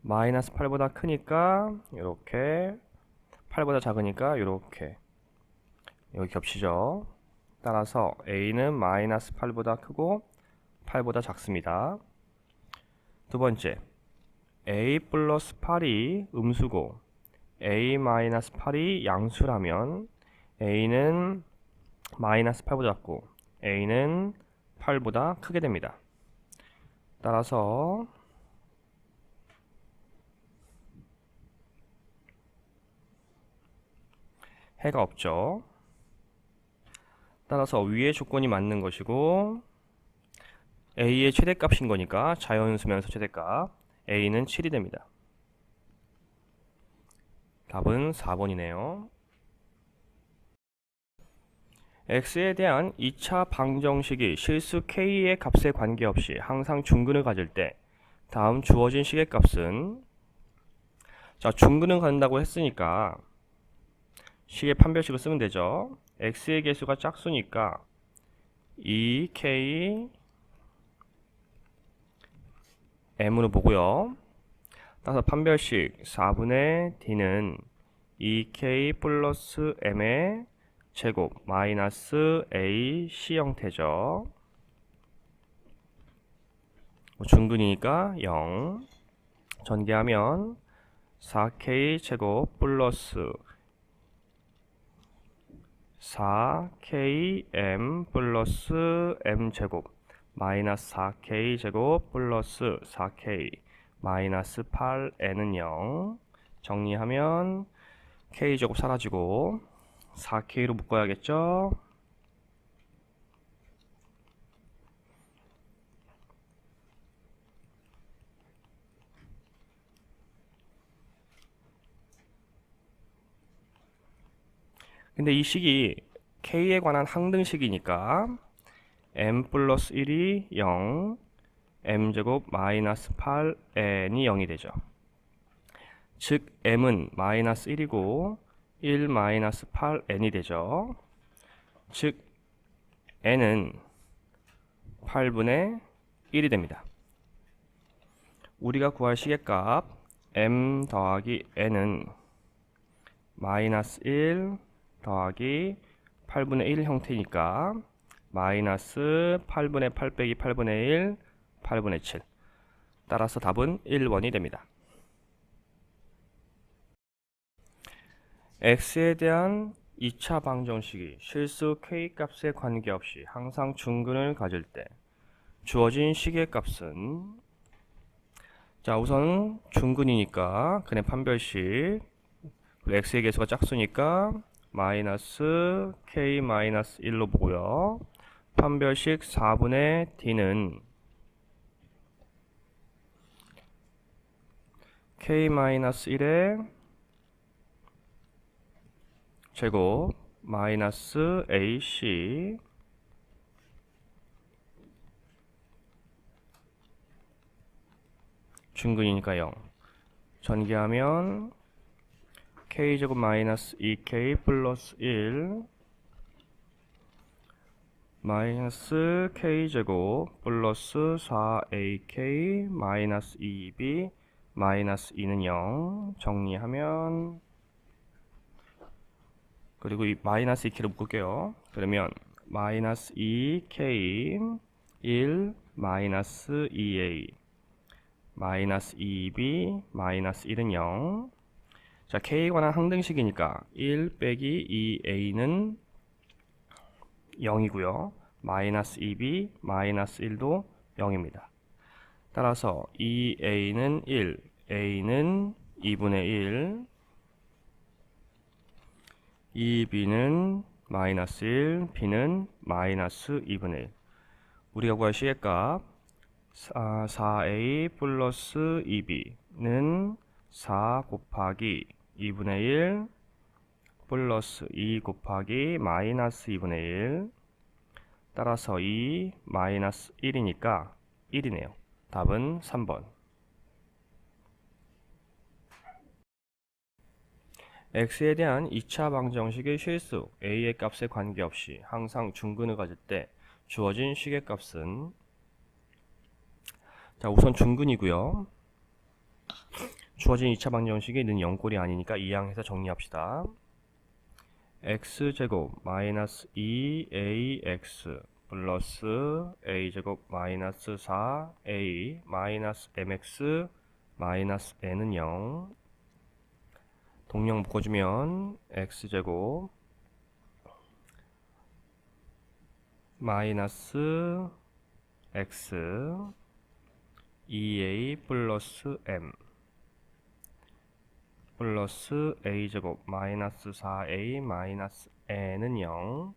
A: 마이너스 8보다 크니까 이렇게, 8보다 작으니까 이렇게 여기 겹치죠. 따라서 a는 마이너스 8보다 크고 8보다 작습니다. 두 번째, a 플러스 8이 음수고 a 마이너스 8이 양수라면 a는 마이너스 8보다 작고 a는 8보다 크게 됩니다. 따라서 해가 없죠. 따라서 위의 조건이 맞는 것이고 a의 최대값인 거니까 자연수면서 최대값 a는 7이 됩니다. 답은 4번이네요. x에 대한 2차 방정식이 실수 k의 값에 관계없이 항상 중근을 가질 때 다음 주어진 식의 값은, 자, 중근을 갖는다고 했으니까 식의 판별식을 쓰면 되죠. x의 개수가 짝수니까 2k m으로 보고요. 따라서 판별식 4분의 d는 2k 플러스 m의 제곱 마이너스 ac 형태죠. 중근이니까 0. 전개하면 4k 제곱 플러스 4km 플러스 m제곱 마이너스 4k 제곱 플러스 4k 마이너스 8n은 0. 정리하면 k 제곱 사라지고 4k로 묶어야겠죠. 근데 이 식이 k에 관한 항등식이니까 m 플러스 1이 0, m제곱 마이너스 8n이 0이 되죠. 즉 m은 마이너스 1이고 1 마이너스 8n이 되죠. 즉 n은 8분의 1이 됩니다. 우리가 구할 시계값 m 더하기 n은 마이너스 1 더하기 8분의 1 형태니까 마이너스 8분의 8 빼기 8분의 1, 8분의 7. 따라서 답은 1번이 됩니다. x에 대한 2차 방정식이 실수 k값에 관계없이 항상 중근을 가질 때 주어진 식의 값은, 자, 우선 중근이니까 근의 판별식, x의 개수가 짝수니까 마이너스 k 마이너스 1로 보고요. 판별식 4분의 d는 k 마이너스 1의 제곱 마이너스 ac 중근이니까 0. 전개하면 k제곱 마이너스 2k 플러스 1 마이너스 k제곱 플러스 4ak 마이너스 2b 마이너스 2는 0. 정리하면, 그리고 이 마이너스 2k로 묶을게요. 그러면 마이너스 2k 1 마이너스 2a 마이너스 2b 마이너스 1은 0. 자, k에 관한 항등식이니까 1 빼기 2a는 0이고요. 마이너스 2b, 마이너스 1도 0입니다. 따라서 2a는 1, a는 2분의 1, 2b는 마이너스 1, b는 마이너스 2분의 1. 우리가 구할 시계값 4a 플러스 2b는 4 곱하기 2분의 1 플러스 2 곱하기 마이너스 2분의 1. 따라서 2 마이너스 1이니까 1이네요. 답은 3번. x에 대한 2차 방정식의 실수 a의 값에 관계없이 항상 중근을 가질 때 주어진 식의 값은, 자, 우선 중근이고요. 주어진 2차 방정식이 는 0꼴이 아니니까 이항해서 정리합시다. x제곱 마이너스 2ax 플러스 a제곱 마이너스 4a 마이너스 mx 마이너스 n은 0. 동령 묶어주면 x제곱 마이너스 x 2a 플러스 m 플러스 a제곱 마이너스 4a 마이너스 n은 0.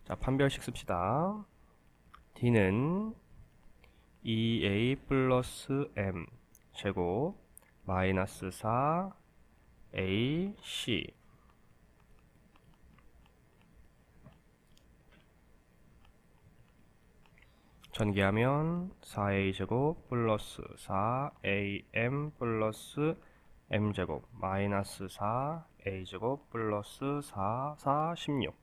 A: 자, 판별식 씁시다. d는 2a 플러스 m 제곱 마이너스 4ac 전개하면 4a 제곱 플러스 4am 플러스 m제곱 마이너스 4a제곱 플러스 16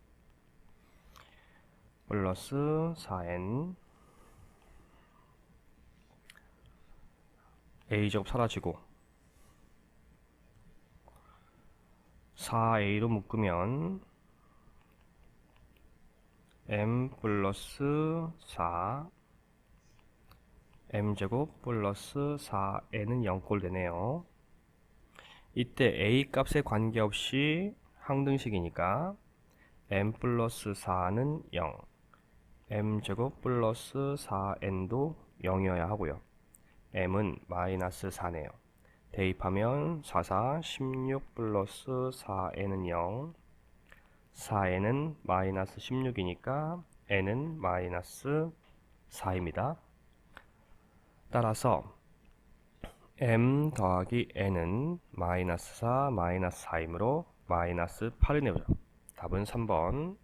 A: 플러스 4n a제곱 사라지고 4a로 묶으면 m 플러스 4 m제곱 플러스 4n은 0꼴 되네요. 이때 a 값에 관계없이 항등식이니까 m 플러스 4는 0, m제곱 플러스 4n도 0이어야 하고요. m은 마이너스 4네요. 대입하면 4, 4, 16 플러스 4n은 0, 4n은 마이너스 16이니까 n은 마이너스 4입니다. 따라서 m 더하기 n은 마이너스 4, 마이너스 4이므로 마이너스 8이네요. 답은 3번.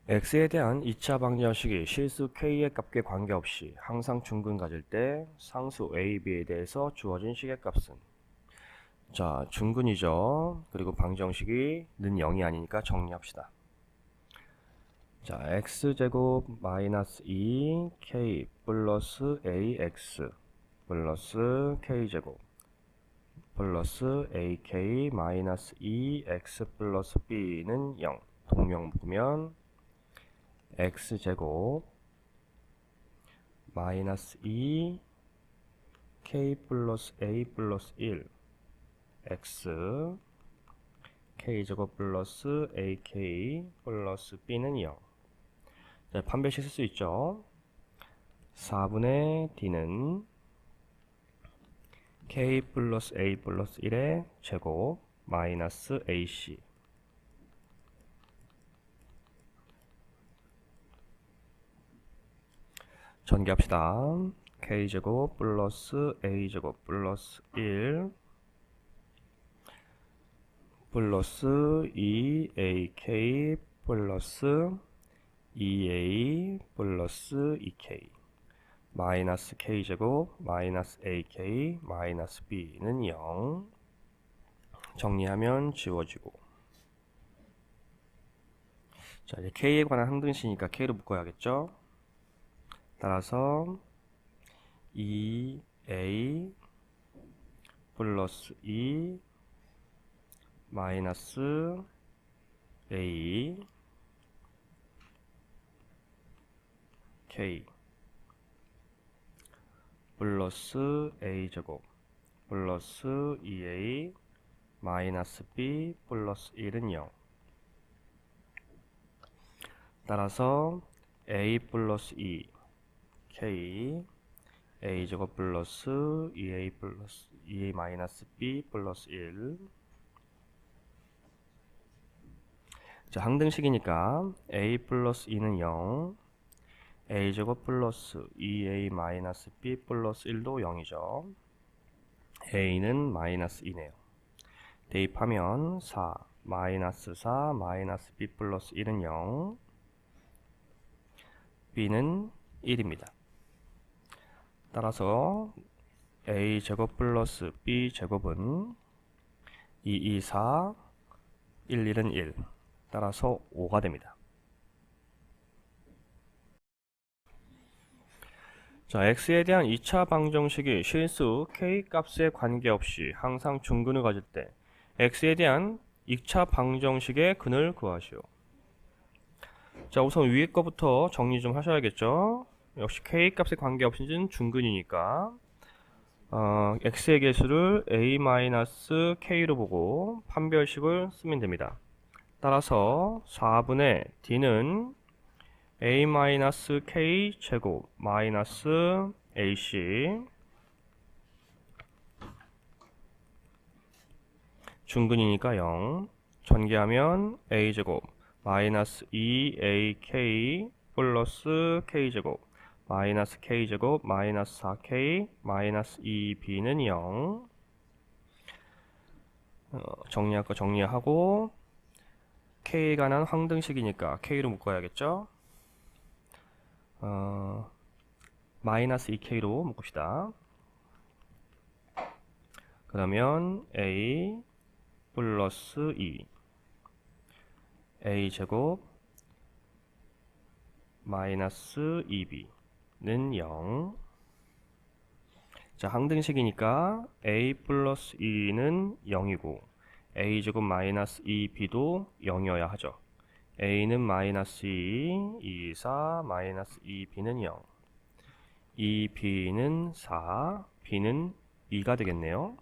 A: x에 대한 2차 방정식이 실수 k의 값에 관계없이 항상 중근 가질 때 상수 a, b에 대해서 주어진 식의 값은, 자, 중근이죠. 그리고 방정식이 는 0이 아니니까 정리합시다. 자, x제곱 마이너스 2k 플러스 ax 플러스 k제곱 플러스 ak 마이너스 2x 플러스 b는 0. 동명 묶으면 x제곱 마이너스 2 k 플러스 a 플러스 1 x k제곱 플러스 ak 플러스 b는 0. 자, 판별식 쓸 수 있죠. 4분의 d는 k 플러스 a 플러스 1의 제곱 마이너스 ac 전개합시다. k제곱 플러스 a제곱 플러스 1 플러스 2ak 플러스 2a 플러스 2k 마이너스 k제곱 마이너스 ak 마이너스 b는 0. 정리하면 지워지고, 자, 이제 k에 관한 항등식이니까 k로 묶어야겠죠. 따라서 2a 플러스 2 마이너스 a k 플러스 a제곱 플러스 2a 마이너스 b 플러스 1은 0. 따라서 a 플러스 2 k a제곱 플러스 2a 플러스 2a 마이너스 b 플러스 1. 자, 항등식이니까 a 플러스 2는 0, a제곱 플러스 2a 마이너스 b 플러스 1도 0이죠. a는 마이너스 2네요. 대입하면 4 마이너스 4 마이너스 b 플러스 1은 0, b는 1입니다. 따라서 a제곱 플러스 b제곱은 2, 2, 4, 1, 1은 1. 따라서 5가 됩니다. 자, x에 대한 2차 방정식이 실수 k 값에 관계없이 항상 중근을 가질 때 x에 대한 2차 방정식의 근을 구하시오. 자, 우선 위에 거부터 정리 좀 하셔야겠죠. 역시 k 값에 관계없이는 중근이니까 x의 개수를 a-k로 보고 판별식을 쓰면 됩니다. 따라서 4분의 d는 a-k 제곱 마이너스 ac 중근이니까 0 전개하면 a제곱 마이너스 2ak 플러스 k제곱 마이너스 k제곱 마이너스 4k 마이너스 2b는 0. 정리할 거 정리하고 k에 관한 항등식이니까 k로 묶어야겠죠. 마이너스 2k로 묶읍시다. 그러면 a 플러스 2 a 제곱 마이너스 2b는 0. 자, 항등식이니까 a 플러스 2는 0이고 a 제곱 마이너스 2b도 0이어야 하죠. a는 마이너스 2, 4 마이너스 2b는 0. 2b는 4, b는 2가 되겠네요.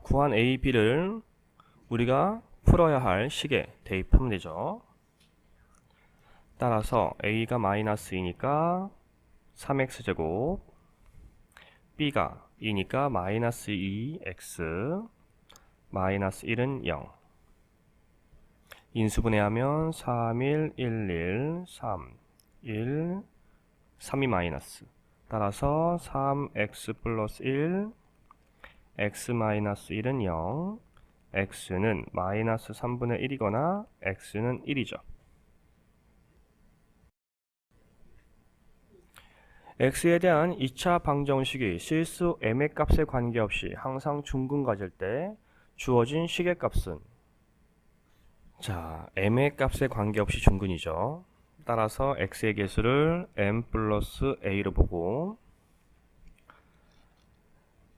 A: 구한 a, b를 우리가 풀어야 할 식에 대입하면 되죠. 따라서 a가 마이너스 2니까 3x제곱, b가 2니까 마이너스 2x, 마이너스 1은 0. 인수분해하면 3, 1, 1, 1, 3, 1, 3이 마이너스. 따라서 3x 플러스 1, x 마이너스 1은 0, x는 마이너스 3분의 1이거나 x는 1이죠. x에 대한 2차 방정식이 실수 m의 값에 관계없이 항상 중근 가질 때 주어진 식의 값은, 자, m의 값에 관계없이 중근이죠. 따라서 x의 개수를 m 플러스 a로 보고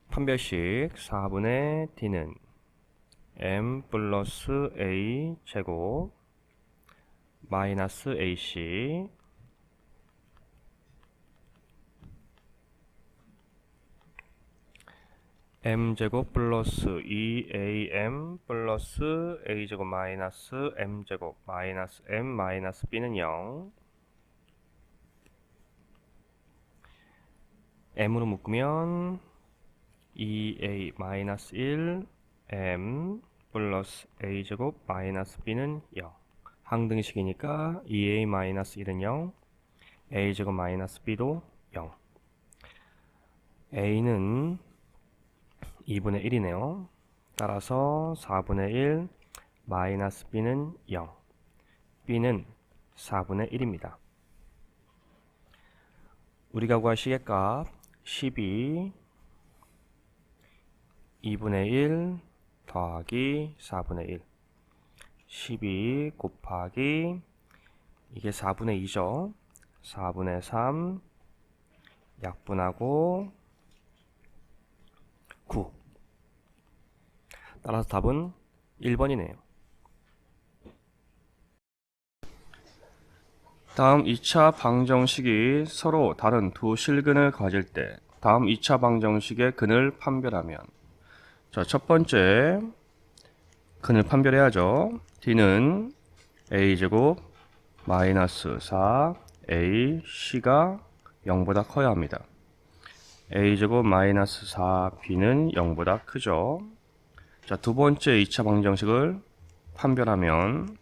A: 판별식 4분의 d는 m 플러스 a 제곱 마이너스 ac m제곱 플러스 2am 플러스 a제곱 마이너스 m제곱 마이너스 m 마이너스 b는 0. m으로 묶으면 2a 마이너스 1 m 플러스 a제곱 마이너스 b는 0. 항등식이니까 2a 마이너스 1은 0, a제곱 마이너스 b도 0. a는 2분의 1이네요. 따라서 4분의 1 마이너스 b는 0, b는 4분의 1입니다. 우리가 구할 시계값 12 2분의 1 더하기 4분의 1 12 곱하기 이게 4분의 2죠. 4분의 3 약분하고 9. 따라서 답은 1번이네요. 다음 2차 방정식이 서로 다른 두 실근을 가질 때 다음 2차 방정식의 근을 판별하면, 자, 첫 번째 근을 판별해야죠. D는 A제곱 마이너스 4 A, C가 0보다 커야 합니다. A제곱 마이너스 4 B는 0보다 크죠. 자, 두 번째 2차 방정식을 판별하면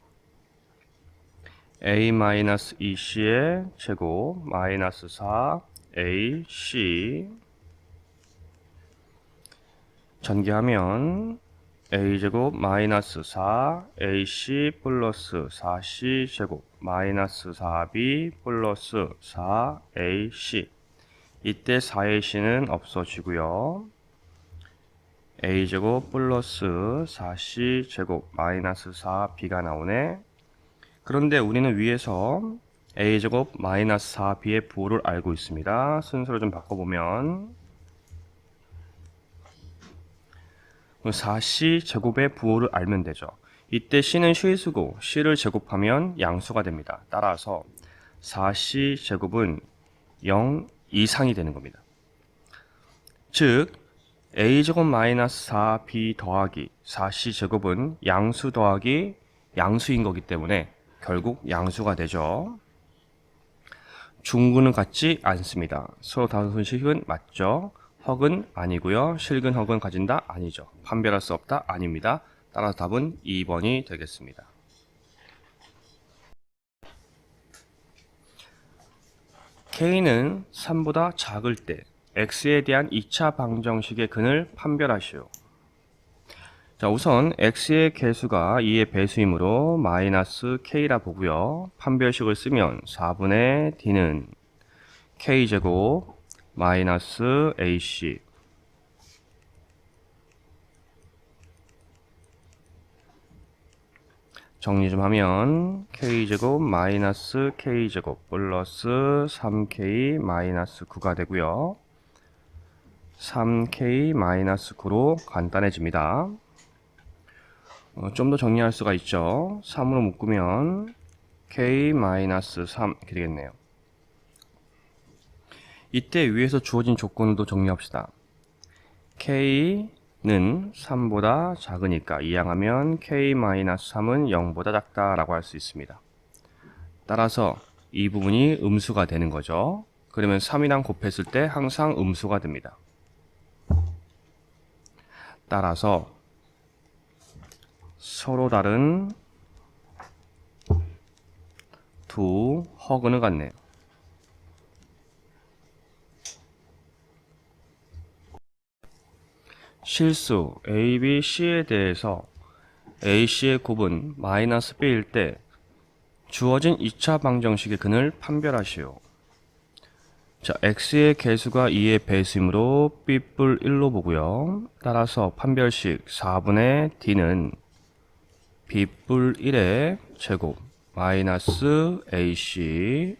A: A 마이너스 2C의 제곱 마이너스 4 AC 전개하면 A제곱 마이너스 4 AC 플러스 4C 제곱 마이너스 4B 플러스 4 AC. 이때 4AC는 없어지고요. A제곱 플러스 4C 제곱 마이너스 4B가 나오네. 그런데 우리는 위에서 A제곱 마이너스 4B의 부호를 알고 있습니다. 순서를 좀 바꿔보면 4C 제곱의 부호를 알면 되죠. 이때 C는 실수고 C를 제곱하면 양수가 됩니다. 따라서 4C 제곱은 0 이상이 되는 겁니다. 즉 A제곱 마이너스 4B 더하기 4C 제곱은 양수 더하기 양수인 거기 때문에 결국 양수가 되죠. 중근은 같지 않습니다. 서로 다른 손식은 맞죠. 헉은 아니고요. 실근 헉은 가진다? 아니죠. 판별할 수 없다? 아닙니다. 따라서 답은 2번이 되겠습니다. K는 3보다 작을 때 X에 대한 2차 방정식의 근을 판별하시오. 자, 우선 X의 개수가 2의 배수이므로 마이너스 K라 보고요. 판별식을 쓰면 4분의 D는 K제곱 마이너스 AC 정리 좀 하면 K제곱 마이너스 K제곱 플러스 3K 마이너스 9가 되고요. 3K 마이너스 9로 간단해집니다. 좀 더 정리할 수가 있죠. 3으로 묶으면 K 마이너스 3 이렇게 되겠네요. 이때 위에서 주어진 조건도 정리합시다. K는 3보다 작으니까 이항하면 K-3은 0보다 작다라고 할 수 있습니다. 따라서 이 부분이 음수가 되는 거죠. 그러면 3이랑 곱했을 때 항상 음수가 됩니다. 따라서 서로 다른 두 허근을 갖네요. 실수 A, B, C에 대해서 A, C의 곱은 마이너스 B일 때 주어진 2차 방정식의 근을 판별하시오. 자, X의 개수가 2의 배수이므로 B뿔 1로 보고요. 따라서 판별식 4분의 D는 B뿔 1의 제곱 마이너스 AC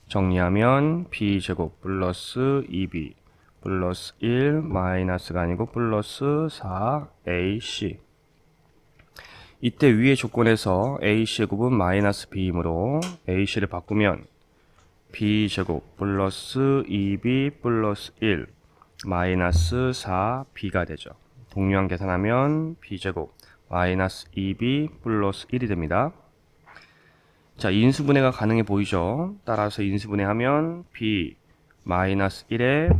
A: 정리하면 B제곱 플러스 2B 플러스 1 마이너스가 아니고 플러스 4AC. 이때 위의 조건에서 AC의 곱은 마이너스 B이므로 AC를 바꾸면 B제곱 플러스 2B 플러스 1 마이너스 4B가 되죠. 동류항 계산하면 B제곱 마이너스 2B 플러스 1이 됩니다. 자, 인수분해가 가능해 보이죠? 따라서 인수분해하면 B 마이너스 1의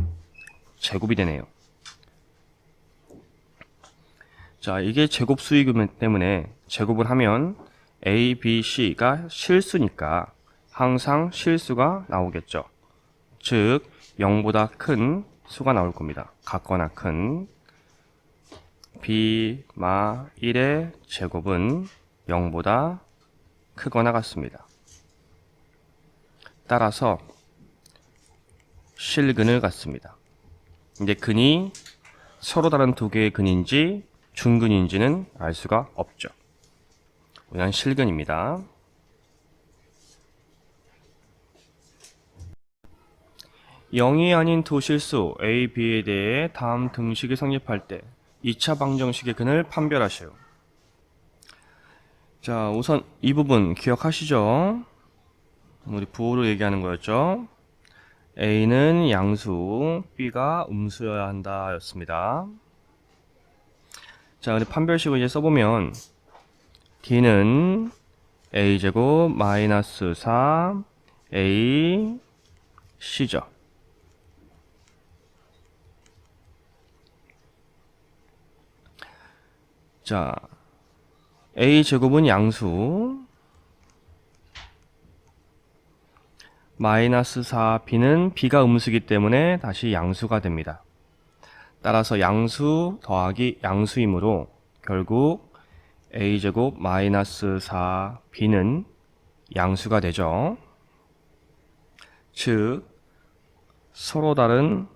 A: 제곱이 되네요. 자, 이게 제곱 수이기 때문에 제곱을 하면 A, B, C가 실수니까 항상 실수가 나오겠죠. 즉 0보다 큰 수가 나올 겁니다. 같거나 큰 B, 마 1의 제곱은 0보다 크거나 같습니다. 따라서 실근을 갖습니다. 이제 근이 서로 다른 두 개의 근인지 중근인지는 알 수가 없죠. 그냥 실근입니다. (0이) 아닌 두 실수 A, B에 대해 다음 등식이 성립할 때 2차 방정식의 근을 판별하시오. 자, 우선 이 부분 기억하시죠? 우리 부호로 얘기하는 거였죠. A는 양수, B가 음수여야 한다 였습니다. 자, 근데 판별식을 이제 써보면 D는 A제곱 마이너스 4 A C죠. 자, A제곱은 양수, 마이너스 4B는 B가 음수이기 때문에 다시 양수가 됩니다. 따라서 양수 더하기 양수이므로 결국 A제곱 마이너스 4B는 양수가 되죠. 즉 서로 다른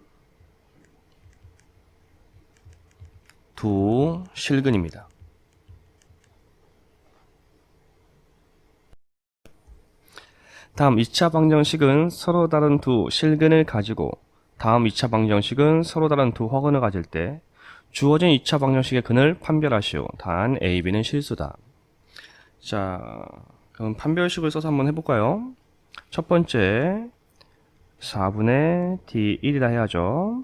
A: 두 실근입니다. 다음 2차 방정식은 서로 다른 두 실근을 가지고 다음 2차 방정식은 서로 다른 두 허근을 가질 때 주어진 2차 방정식의 근을 판별하시오. 단 A, B는 실수다. 자, 그럼 판별식을 써서 한번 해볼까요? 첫 번째 4분의 D1이라 해야죠.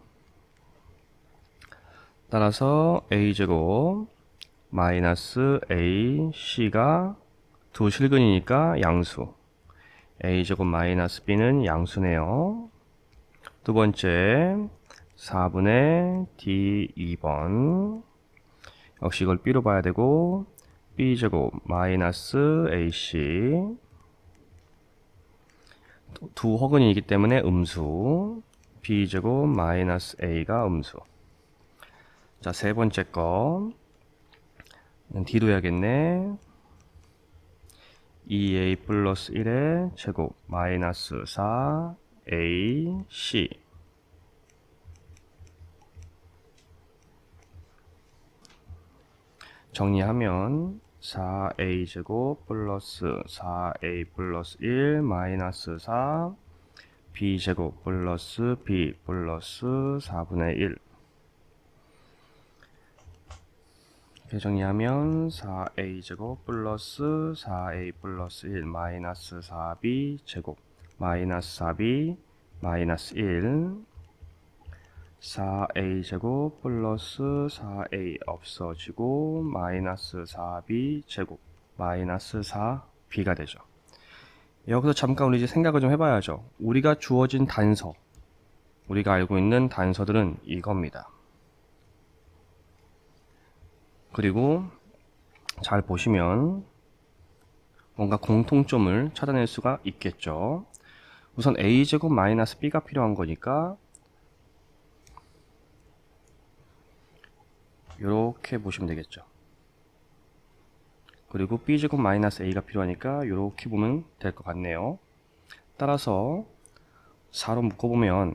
A: 따라서 A제곱 마이너스 AC가 두 실근이니까 양수, A제곱 마이너스 B는 양수네요. 두 번째 4분의 D2번 역시 이걸 B로 봐야 되고 B제곱 마이너스 AC 두 허근이기 때문에 음수, B제곱 마이너스 A가 음수. 자, 세 번째 거 D도 해야겠네. 2A 플러스 1의 제곱 마이너스 4AC 정리하면 4A 제곱 플러스 4A 플러스 1 마이너스 4 B 제곱 플러스 B 플러스 4분의 1 이렇게 정리하면 4A 제곱 플러스 4A 플러스 1 마이너스 4B 제곱 마이너스 4B 마이너스 1 4A 제곱 플러스 4A 없어지고 마이너스 4B 제곱 마이너스 4B가 되죠. 여기서 잠깐 우리 이제 생각을 좀 해봐야죠. 우리가 주어진 단서, 우리가 알고 있는 단서들은 이겁니다. 그리고 잘 보시면 뭔가 공통점을 찾아낼 수가 있겠죠. 우선 A제곱 마이너스 B가 필요한 거니까 이렇게 보시면 되겠죠. 그리고 B제곱 마이너스 A가 필요하니까 이렇게 보면 될 것 같네요. 따라서 4로 묶어보면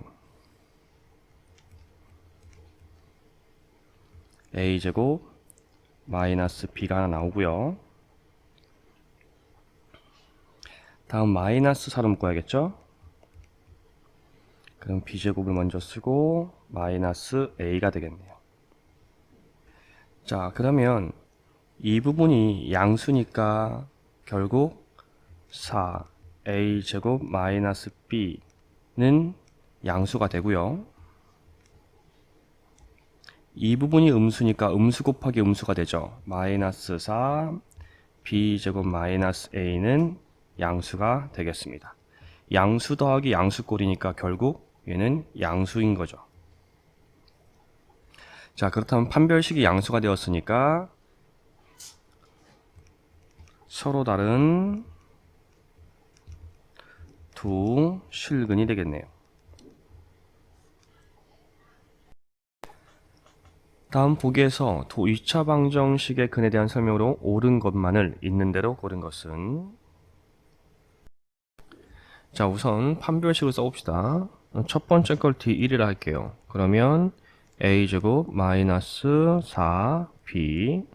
A: A제곱 마이너스 B가 하나 나오고요. 다음 마이너스 4로 묶어야겠죠. 그럼 B제곱을 먼저 쓰고 마이너스 A가 되겠네요. 자, 그러면 이 부분이 양수니까 결국 4A제곱 마이너스 B는 양수가 되고요. 이 부분이 음수니까 음수 곱하기 음수가 되죠. 마이너스 4 B제곱 마이너스 A는 양수가 되겠습니다. 양수 더하기 양수꼴이니까 결국 얘는 양수인 거죠. 자, 그렇다면 판별식이 양수가 되었으니까 서로 다른 두 실근이 되겠네요. 다음 보기에서 두 2차 방정식의 근에 대한 설명으로 옳은 것만을 있는 대로 고른 것은, 자, 우선 판별식을 써봅시다. 첫 번째 걸 D1이라 할게요. 그러면 A제곱 마이너스 4B,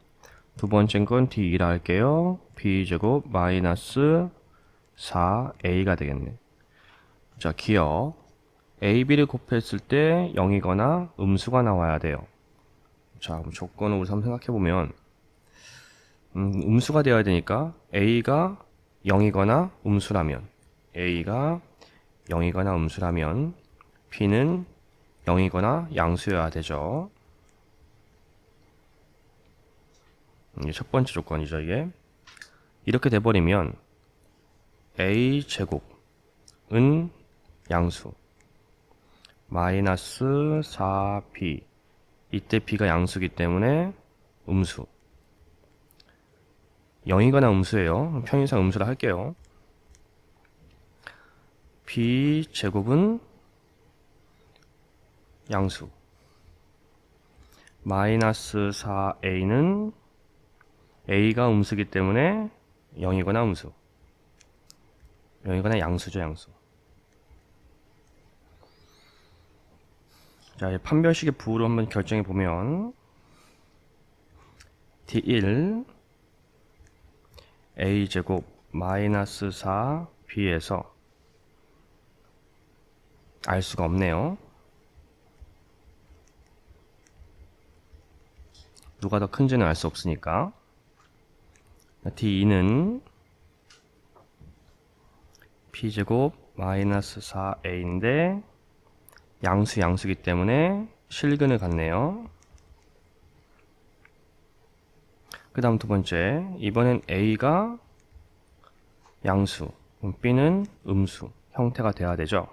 A: 두 번째 건 D2라 할게요. B제곱 마이너스 4A가 되겠네. 자, 기억 A, B를 곱했을 때 0이거나 음수가 나와야 돼요. 자, 그럼 조건을 우리 한번 생각해보면 음수가 되어야 되니까 A가 0이거나 음수라면 A가 0이거나 음수라면 B는 0이거나 양수여야 되죠. 이게 첫 번째 조건이죠, 이게. 이렇게 돼버리면 A 제곱은 양수 마이너스 4B, 이때 B가 양수기 때문에 음수. 0이거나 음수예요. 편의상 음수라 할게요. B 제곱은 양수 마이너스 4A는 A가 음수기 때문에 0이거나 음수, 0이거나 양수죠, 양수. 자, 판별식의 부호를 한번 결정해 보면 D1 A제곱 마이너스 4 B에서 알 수가 없네요. 누가 더 큰지는 알 수 없으니까. D2는 B제곱 마이너스 4A인데 양수기 때문에 실근을 갖네요. 그 다음 두 번째, 이번엔 A가 양수, B는 음수 형태가 돼야 되죠.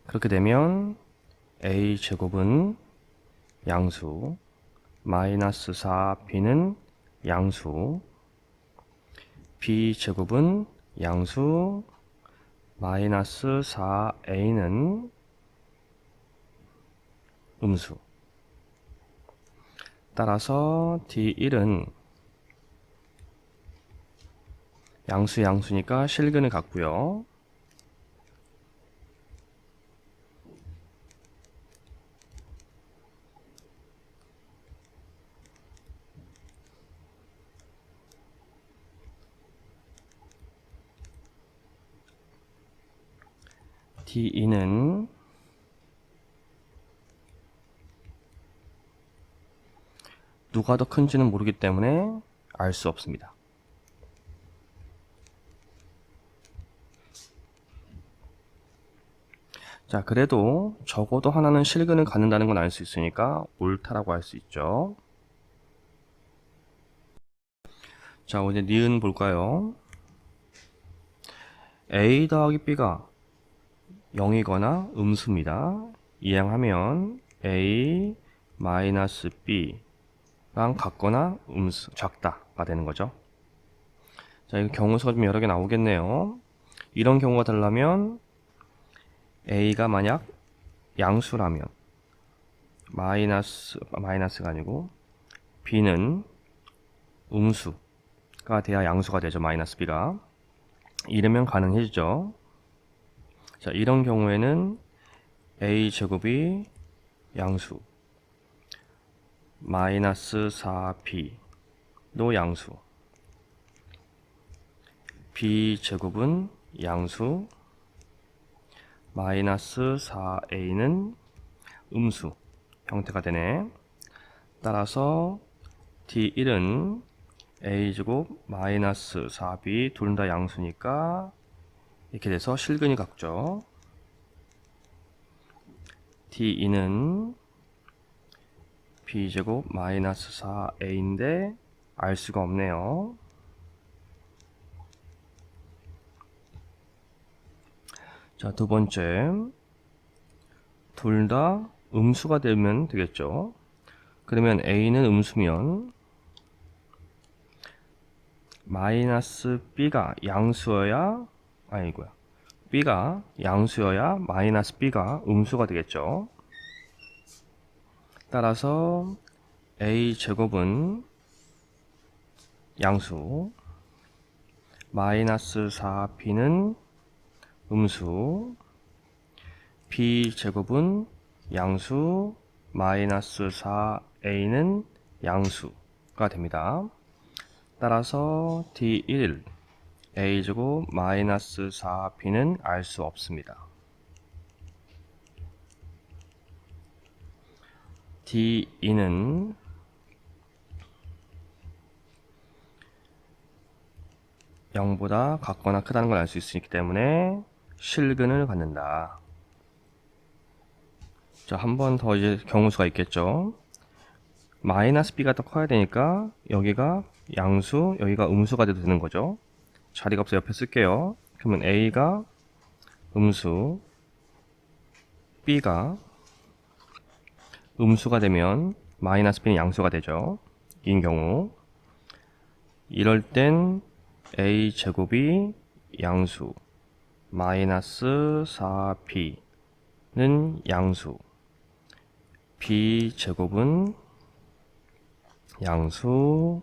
A: 그렇게 되면 A제곱은 양수 마이너스 4B는 양수, B제곱은 양수 마이너스 4A는 음수. 따라서 D1은 양수니까 실근을 갖고요. D2는 누가 더 큰지는 모르기 때문에 알 수 없습니다. 자, 그래도 적어도 하나는 실근을 갖는다는 건 알 수 있으니까 옳다라고 할 수 있죠. 자, 이제 니은 볼까요? A 더하기 B가 0이거나 음수입니다. 이항하면 A 마이너스 B랑 같거나 음수, 작다가 되는 거죠. 자, 이거 경우수가 좀 여러 개 나오겠네요. 이런 경우가 되려면 A가 만약 양수라면 마이너스가 아니고 B는 음수가 돼야 양수가 되죠. 마이너스 B가. 이러면 가능해지죠. 자, 이런 경우에는 A제곱이 양수 마이너스 4B도 양수, B제곱은 양수 마이너스 4A는 음수 형태가 되네. 따라서 D1은 A제곱 마이너스 4B 둘 다 양수니까 이렇게 돼서 실근이 같죠. D2는 B제곱 마이너스 4A인데 알 수가 없네요. 자, 두 번째, 둘 다 음수가 되면 되겠죠. 그러면 A는 음수면 마이너스 B가 양수여야, 아니고요, B가 양수여야 마이너스 B가 음수가 되겠죠. 따라서 A제곱은 양수 마이너스 4B는 음수, B제곱은 양수 마이너스 4A는 양수가 됩니다. 따라서 D1 A제곱 마이너스 4B는 알 수 없습니다. D2는 0보다 같거나 크다는 걸 알 수 있기 때문에 실근을 갖는다. 자, 한 번 더 이제 경우수가 있겠죠. 마이너스 b가 더 커야 되니까 여기가 양수, 여기가 음수가 돼도 되는 거죠. 자리가 없어 옆에 쓸게요. 그러면 a가 음수, b가 음수가 되면 마이너스 b는 양수가 되죠. 인 경우 이럴 땐 a 제곱이 양수, 마이너스 4b는 양수, b 제곱은 양수,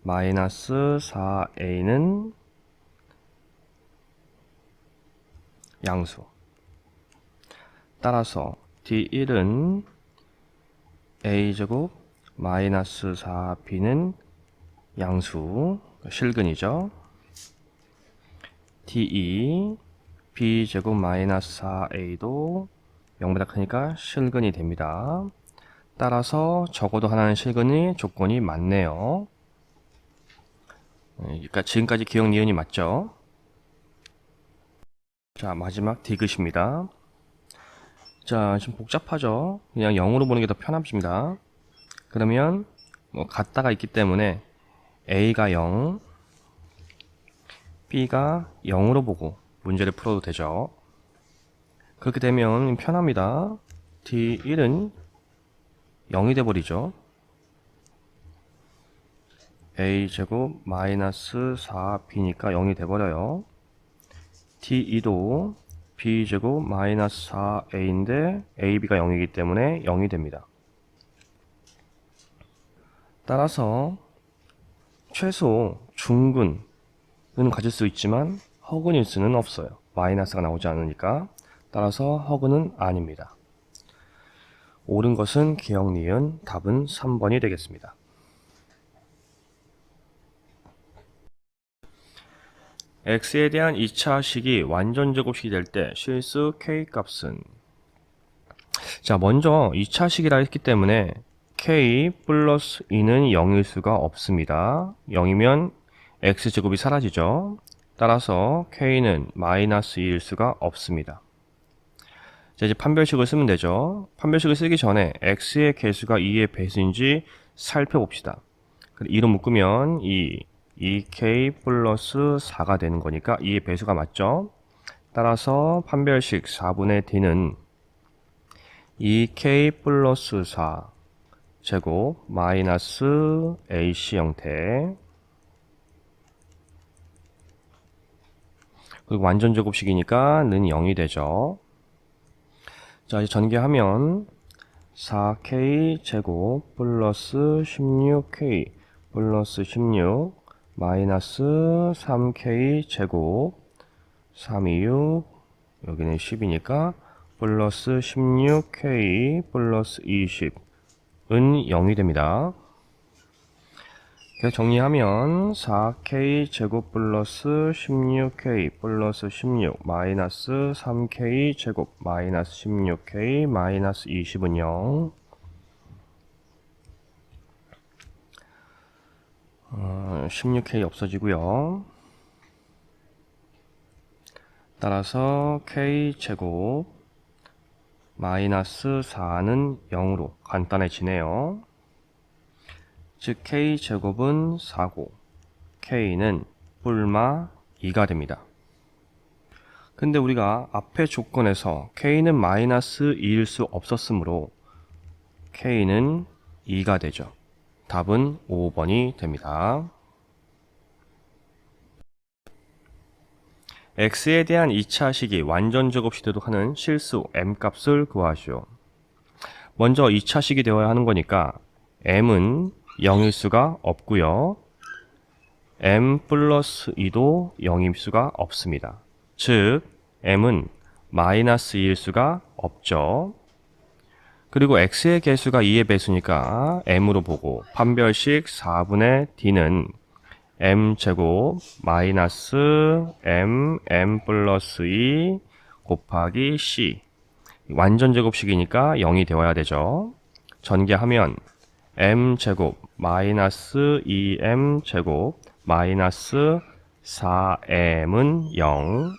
A: 마이너스 4a는 양수. 따라서 d1은 a제곱 마이너스 4b는 양수, 실근이죠. d2 b제곱 마이너스 4a도 0보다 크니까 실근이 됩니다. 따라서 적어도 하나는 실근이 조건이 맞네요. 그러니까 지금까지 기억 니은이 맞죠? 자, 마지막 디귿입니다. 자, 좀 복잡하죠? 그냥 0으로 보는 게 더 편합니다. 그러면 뭐 같다가 있기 때문에 A가 0, B가 0으로 보고 문제를 풀어도 되죠. 그렇게 되면 편합니다. D1은 0이 돼버리죠. A제곱 마이너스 4B니까 0이 돼버려요. D2도 B제곱 마이너스 4A인데 AB가 0이기 때문에 0이 됩니다. 따라서 최소 중근은 가질 수 있지만 허근일 수는 없어요. 마이너스가 나오지 않으니까. 따라서 허근은 아닙니다. 옳은 것은 기억 니은 답은 3번이 되겠습니다. x에 대한 2차 식이 완전 제곱식이 될 때 실수 k 값은, 자, 먼저 2차 식이라 했기 때문에 k 플러스 2는 0일 수가 없습니다. 0이면 x제곱이 사라지죠. 따라서 k는 마이너스 2일 수가 없습니다. 자, 이제 판별식을 쓰면 되죠. 판별식을 쓰기 전에 x의 개수가 2의 배수인지 살펴봅시다. 2로 묶으면 2k 플러스 4가 되는 거니까 2의 배수가 맞죠. 따라서 판별식 4분의 d는 2k 플러스 4 제곱 마이너스 ac 형태, 그리고 완전 제곱식이니까 는 0이 되죠. 자, 이제 전개하면 4k 제곱 플러스 16k 플러스 16 마이너스 3k 제곱 326, 여기는 10이니까 플러스 16k 플러스 20은 0이 됩니다. 그래서 정리하면 4k 제곱 플러스 16k 플러스 16 마이너스 3k 제곱 마이너스 16k 마이너스 20은 0. 16k 없어지고요. 따라서 k 제곱 마이너스 4는 0으로 간단해지네요. 즉 k 제곱은 4고 k는 뿔마 2가 됩니다. 근데 우리가 앞의 조건에서 k는 마이너스 2일 수 없었으므로 k는 2가 되죠. 답은 5번이 됩니다. x에 대한 2차 식이 완전 제곱시대도 하는 실수 m값을 구하시오. 먼저 2차 식이 되어야 하는 거니까 m은 0일 수가 없고요. m 플러스 2도 0일 수가 없습니다. 즉 m은 마이너스 2일 수가 없죠. 그리고 x의 개수가 2의 배수니까 m으로 보고 판별식 4분의 d는 m제곱 마이너스 m 플러스 2 곱하기 c, 완전 제곱식이니까 0이 되어야 되죠. 전개하면 m제곱 마이너스 2m 제곱 마이너스 4m은 0,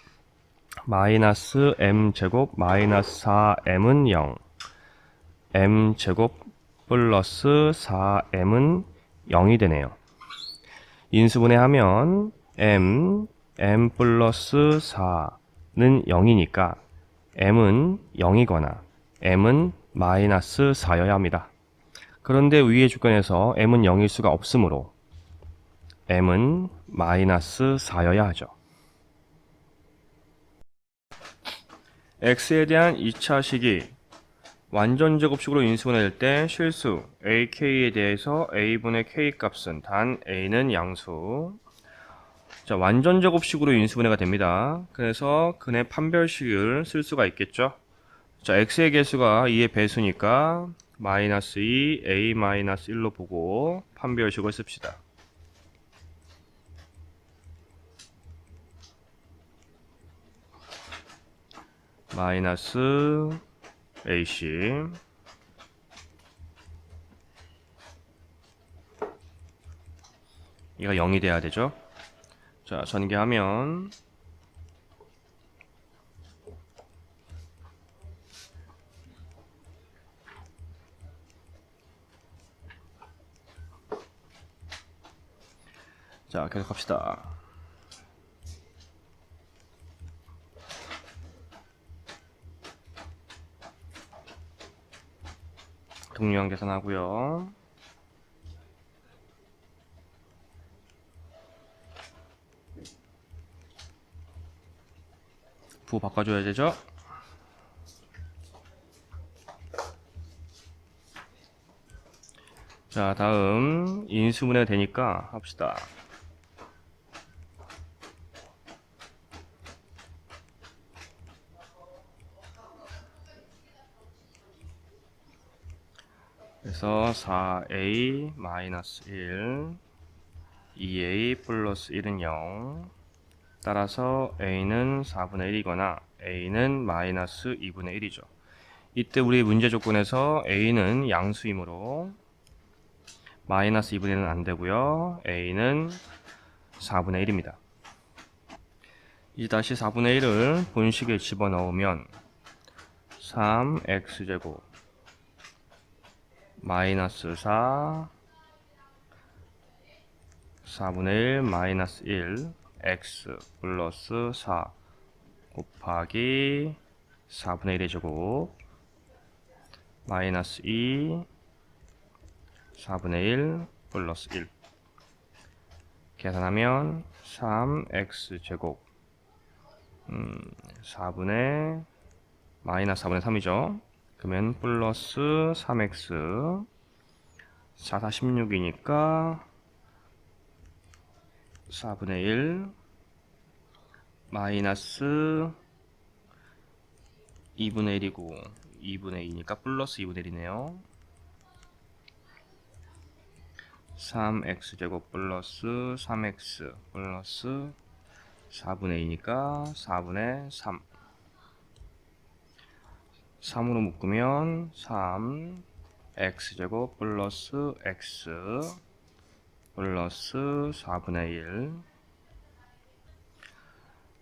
A: 마이너스 m제곱 마이너스 4m은 0, m제곱 플러스 4m은 0이 되네요. 인수분해하면 m 플러스 4는 0이니까 m은 0이거나 m은 마이너스 4여야 합니다. 그런데 위의 조건에서 m은 0일 수가 없으므로 m은 마이너스 4여야 하죠. x에 대한 2차 식이 완전 제곱식으로 인수분해될 때 실수 ak에 대해서 a분의 k 값은 단 a는 양수. 자, 완전 제곱식으로 인수분해가 됩니다. 그래서 근의 판별식을 쓸 수가 있겠죠. 자, x의 개수가 2의 배수니까 마이너스 2 a 마이너스 1로 보고 판별식을 씁시다. 마이너스 ac 얘가 0이 돼야 되죠. 자, 전개하면 자, 계속 합시다. 동류항 계산하고요. 부 바꿔줘야 되죠. 자, 다음 인수분해가 되니까 합시다. 그래서 4a 마이너스 1 2a 플러스 1은 0 따라서 a는 4분의 1이거나 a는 마이너스 2분의 1이죠. 이때 우리 문제 조건에서 a는 양수이므로 마이너스 2분의 1은 안되고요. a는 4분의 1입니다. 이제 다시 4분의 1을 본식에 집어넣으면 3x제곱 마이너스 4 4분의 1 마이너스 1 x 플러스 4 곱하기 4분의 1의 제곱 마이너스 2 4분의 1 플러스 1 계산하면 3x제곱 4분의 마이너스 4분의 3이죠. 그러면 플러스 3x 4, 4, 16이니까 4분의 1 마이너스 2분의 1이고 2분의 2니까 플러스 2분의 1이네요. 3x제곱 플러스 3x 플러스 4분의 2니까 4분의 3 3으로 묶으면 3 x제곱 플러스 x 플러스 4분의 1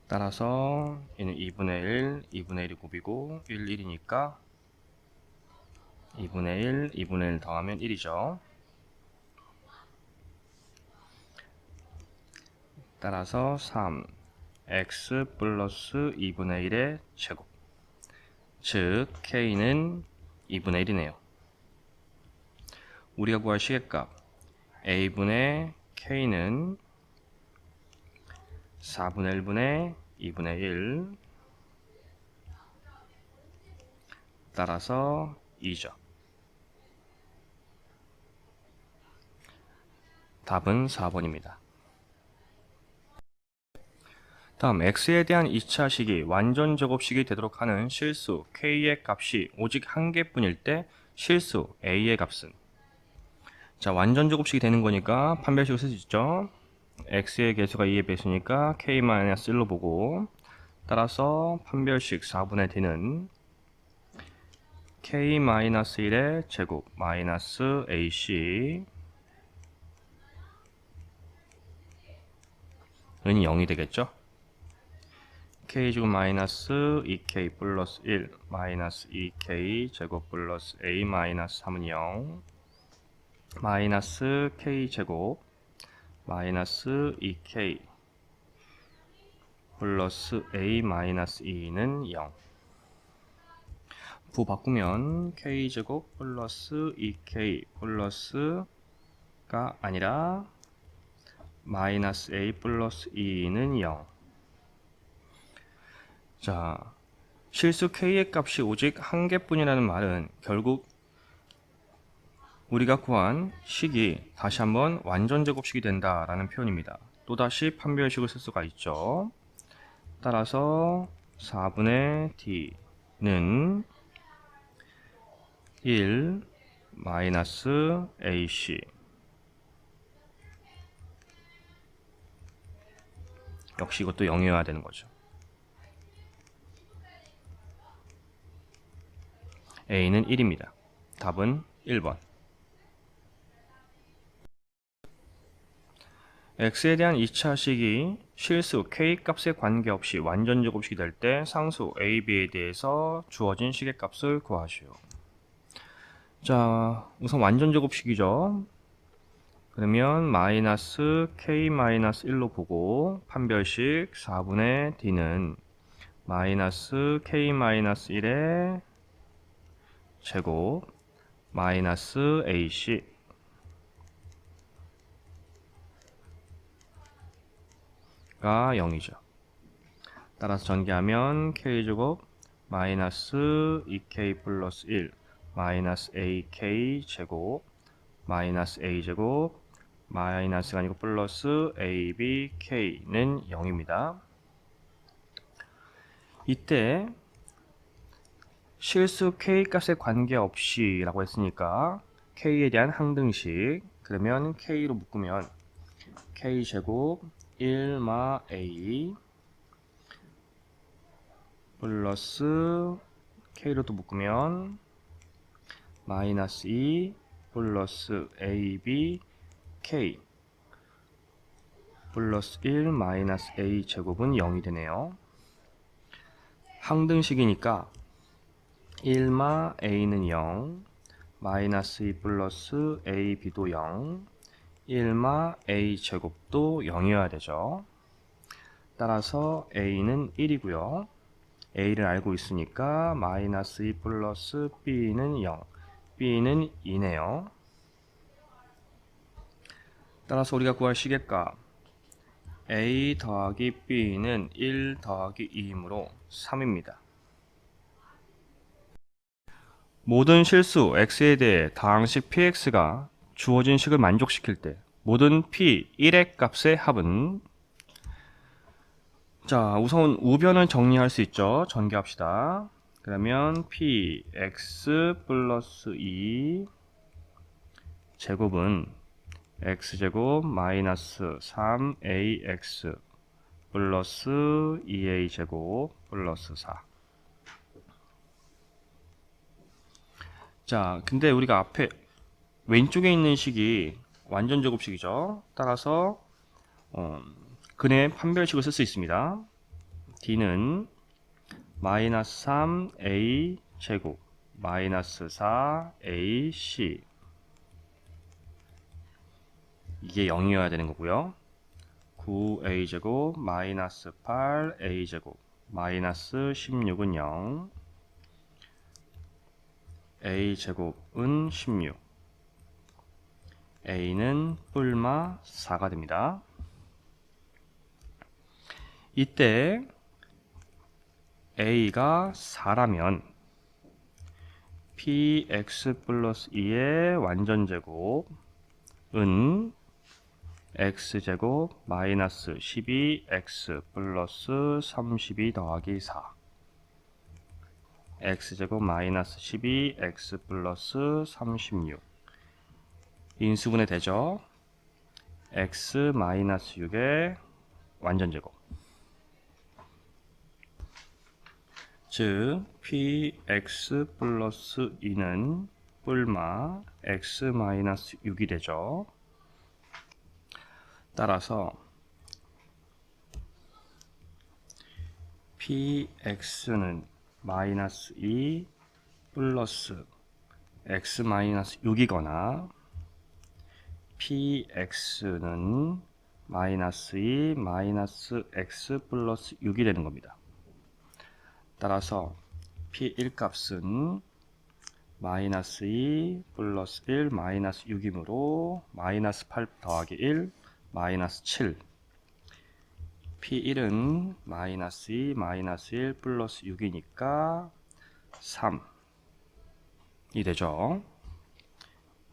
A: 따라서 얘는 2분의 1 2분의 1이 곱이고 1 1이니까 2분의 1 2분의 1 더하면 1이죠. 따라서 3 x 플러스 2분의 1의 제곱 즉 k는 2분의 1이네요. 우리가 구할 시계값 a분의 k는 4분의 1분의 2분의 1 따라서 2죠. 답은 4번입니다. 다음 x에 대한 2차 식이 완전 제곱식이 되도록 하는 실수 k의 값이 오직 한 개뿐일 때 실수 a의 값은 자 완전 제곱식이 되는 거니까 판별식을 쓸 수 있죠. x의 개수가 2의 배수니까 k-1로 보고 따라서 판별식 4분의 d는 k-1의 제곱 마이너스 ac 은이 0이 되겠죠. k제곱 마이너스 2k 플러스 1 마이너스 2k 제곱 플러스 a 마이너스 3은 0 마이너스 k제곱 마이너스 2k 플러스 a 마이너스 2는 0 부 바꾸면 k제곱 플러스 2k 플러스가 아니라 마이너스 a 플러스 2는 0. 자, 실수 k의 값이 오직 한 개뿐이라는 말은 결국 우리가 구한 식이 다시 한번 완전제곱식이 된다라는 표현입니다. 또다시 판별식을 쓸 수가 있죠. 따라서 4분의 d는 1 마이너스 ac 역시 이것도 0이어야 되는 거죠. a는 1입니다. 답은 1번. x에 대한 2차식이 실수 k 값에 관계없이 완전제곱식이 될 때 상수 a, b에 대해서 주어진 식의 값을 구하시오. 자, 우선 완전제곱식이죠. 그러면 마이너스 k 마이너스 1로 보고 판별식 4분의 d는 마이너스 k 마이너스 1의 제곱 마이너스 ac 가 0이죠. 따라서 전개하면 k제곱 마이너스 2k 플러스 1 마이너스 ak 제곱 마이너스 a제곱 마이너스가 아니고 플러스 abk는 0입니다. 이때 실수 k 값에 관계없이 라고 했으니까 k에 대한 항등식, 그러면 k로 묶으면 k제곱 1마 a 플러스 k로 또 묶으면 마이너스 2 플러스 ab k 플러스 1 마이너스 a 제곱은 0이 되네요. 항등식이니까 1마 a는 0 마이너스 2 플러스 ab도 0 1마 a 제곱도 0이어야 되죠. 따라서 a는 1이고요. a를 알고 있으니까 마이너스 2 플러스 b는 0 b는 2네요. 따라서 우리가 구할 시계값 a 더하기 b는 1 더하기 2이므로 3입니다. 모든 실수 x에 대해 다항식 px가 주어진 식을 만족시킬 때 모든 p 1의 값의 합은, 자, 우선 우변을 정리할 수 있죠. 전개합시다. 그러면 px 플러스 2 제곱은 x제곱 마이너스 3ax 플러스 2a제곱 플러스 4. 자, 근데 우리가 앞에 왼쪽에 있는 식이 완전제곱식이죠. 따라서 근의 판별식을 쓸 수 있습니다. d는 마이너스 3a 제곱 마이너스 4ac 이게 0이어야 되는 거고요. 9a 제곱 마이너스 8a 제곱 마이너스 16은 0 a 제곱은 16 a는 뿔마 4가 됩니다. 이때 a가 4라면 px 플러스 2의 완전제곱은 x제곱 마이너스 12x 플러스 32 더하기 4 x제곱 마이너스 12x 플러스 36 인수분해 되죠. x 마이너스 6의 완전제곱, 즉 px 플러스 2는 뿔마 x 마이너스 6이 되죠. 따라서 px는 마이너스 2 플러스 x 마이너스 6이거나 px는 마이너스 2 마이너스 x 플러스 6이 되는 겁니다. 따라서 p1 값은 마이너스 2 플러스 1 마이너스 6이므로 마이너스 8 더하기 1 마이너스 7. p1은 마이너스 2 마이너스 1 플러스 6이니까 3이 되죠.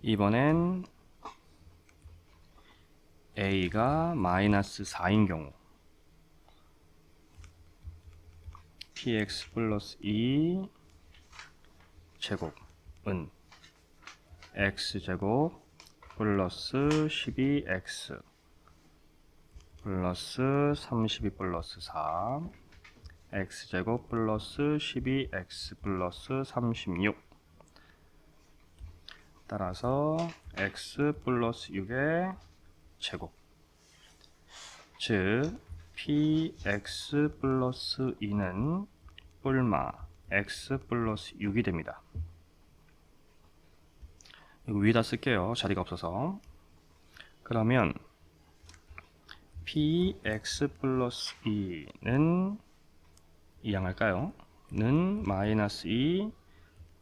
A: 이번엔 a가 마이너스 4인 경우 px 플러스 2 제곱은 x제곱 플러스 12x 플러스 32 플러스 4 x제곱 플러스 12x 플러스 36. 따라서 x 플러스 6의 제곱, 즉 px 플러스 2는 뿔마 x 플러스 6이 됩니다. 이거 위에다 쓸게요. 자리가 없어서. 그러면 px 플러스 2는 이항할까요? 는 마이너스 2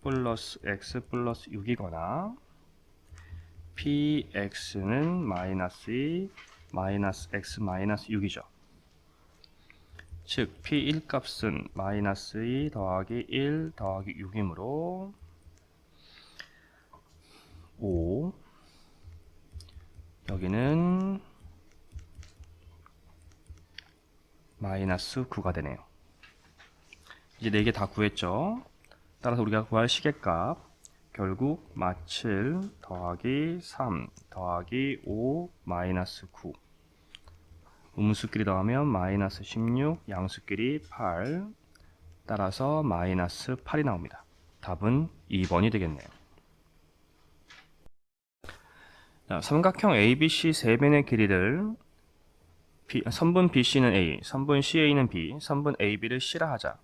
A: 플러스 x 플러스 6이거나 px는 마이너스 2 마이너스 x 마이너스 6이죠. 즉 p1 값은 마이너스 2 더하기 1 더하기 6이므로 5, 여기는 마이너스 9가 되네요. 이제 4개 다 구했죠. 따라서 우리가 구할 시계값 결국 마7 더하기 3 더하기 5 마이너스 9. 음수끼리 더하면 마이너스 16, 양수끼리 8. 따라서 마이너스 8이 나옵니다. 답은 2번이 되겠네요. 자, 삼각형 ABC 세 변의 길이를 선분 BC는 A, 선분 CA는 B, 선분 AB를 C라 하자.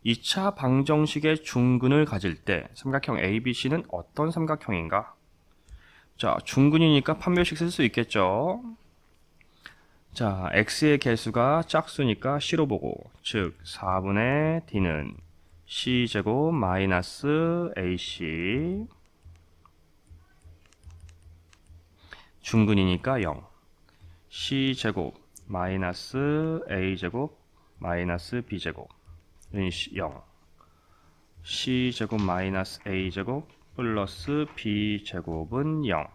A: 2차 방정식의 중근을 가질 때 삼각형 ABC는 어떤 삼각형인가? 자, 중근이니까 판별식 쓸 수 있겠죠. 자, x의 개수가 짝수니까 C로 보고, 즉 4분의 D는 C제곱 마이너스 AC, 중근이니까 0, C제곱 마이너스 A제곱 마이너스 B제곱 은 0, C제곱 마이너스 A제곱 플러스 B제곱은 0.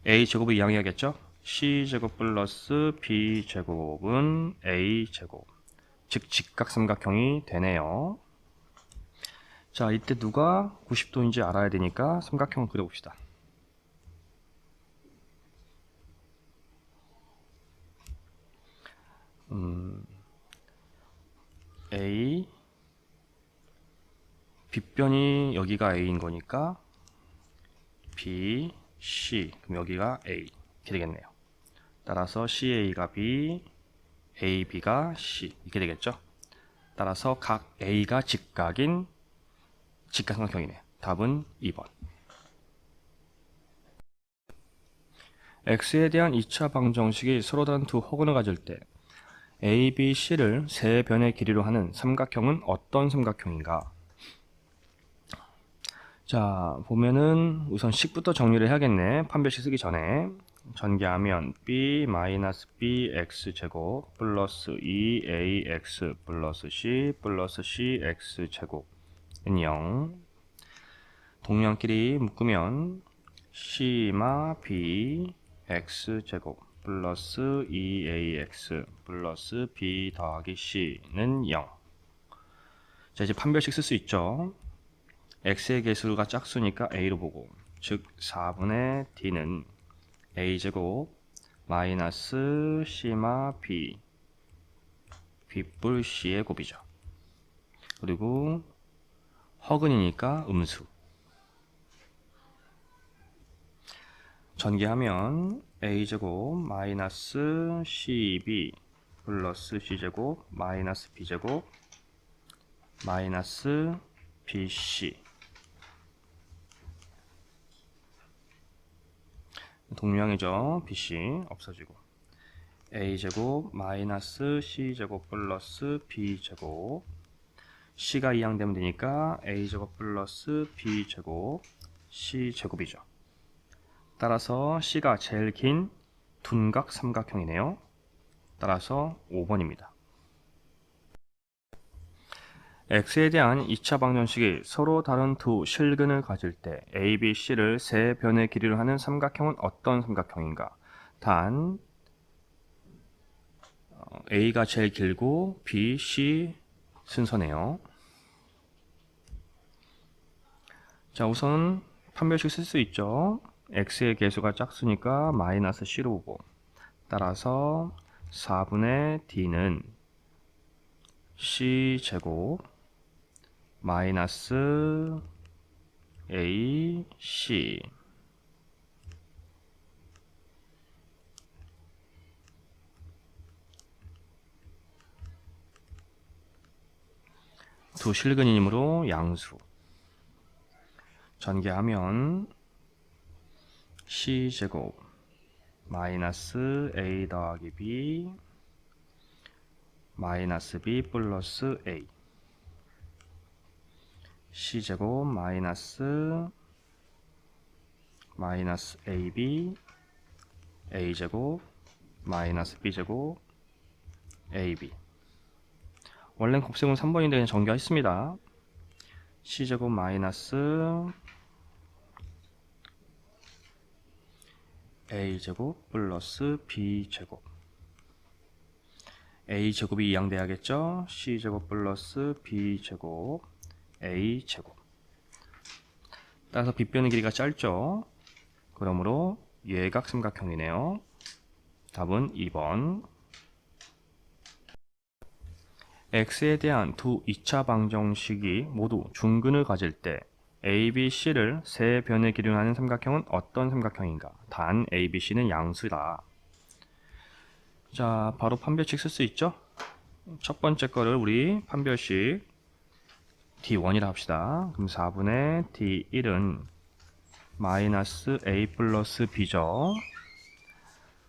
A: A제곱을 이항해야겠죠? C제곱 플러스 B제곱은 A제곱, 즉 직각삼각형이 되네요. 자, 이때 누가 90도인지 알아야 되니까 삼각형을 그려봅시다. A, 빗변이 여기가 A인 거니까 B, C, 그럼 여기가 A 이렇게 되겠네요. 따라서 CA가 B, AB가 C 이렇게 되겠죠. 따라서 각 A가 직각인 직각삼각형이네요. 답은 2번. X에 대한 2차 방정식이 서로 다른 두 허근을 가질 때 A, B, C를 세 변의 길이로 하는 삼각형은 어떤 삼각형인가? 자, 보면은 우선 식부터 정리를 해야겠네. 판별식 쓰기 전에. 전개하면 b-bx 제곱 플러스 2ax 플러스 c 플러스 cx 제곱은 0. 동량끼리 묶으면 c마 b x 제곱 플러스 2ax 플러스 b 더하기 c는 0. 자, 이제 판별식 쓸 수 있죠. x의 개수가 짝수니까 a로 보고, 즉 4분의 d는 a제곱 마이너스 c마 b, b뿔 c의 곱이죠. 그리고 허근이니까 음수. 전개하면 a제곱 마이너스 cb 플러스 c제곱 마이너스 b제곱 마이너스 bc. 동명이죠. bc 없어지고 a제곱 마이너스 c제곱 플러스 b제곱, c가 이항되면 되니까 a제곱 플러스 b제곱 c제곱이죠. 따라서 c가 제일 긴 둔각 삼각형이네요. 따라서 5번입니다. x에 대한 2차 방정식이 서로 다른 두 실근을 가질 때 a, b, c를 세 변의 길이로 하는 삼각형은 어떤 삼각형인가? 단 a가 제일 길고 b, c 순서네요. 자, 우선 판별식 쓸 수 있죠. x의 개수가 짝수니까 마이너스 c로 보고, 따라서 4분의 d는 c제곱 마이너스 ac 두 실근이므로 양수. 전개하면 c제곱 마이너스 a 더하기 b 마이너스 b 플러스 a, c제곱 마이너스 ab a제곱 마이너스 b제곱 ab. 원래는 곱셈은 3번인데 그냥 전개했습니다. c제곱 마이너스 a제곱 플러스 b제곱, a제곱이 이항돼야겠죠. c제곱 플러스 b제곱 a제곱. 따라서 빗변의 길이가 짧죠. 그러므로 예각 삼각형이네요. 답은 2번. x에 대한 두 2차 방정식이 모두 중근을 가질 때 a, b, c를 세 변의 길이로 하는 삼각형은 어떤 삼각형인가? 단 a, b, c는 양수다. 자, 바로 판별식 쓸 수 있죠? 첫 번째 거를 우리 판별식 d1이라 합시다. 그럼 4분의 d1은 마이너스 a 플러스 b죠.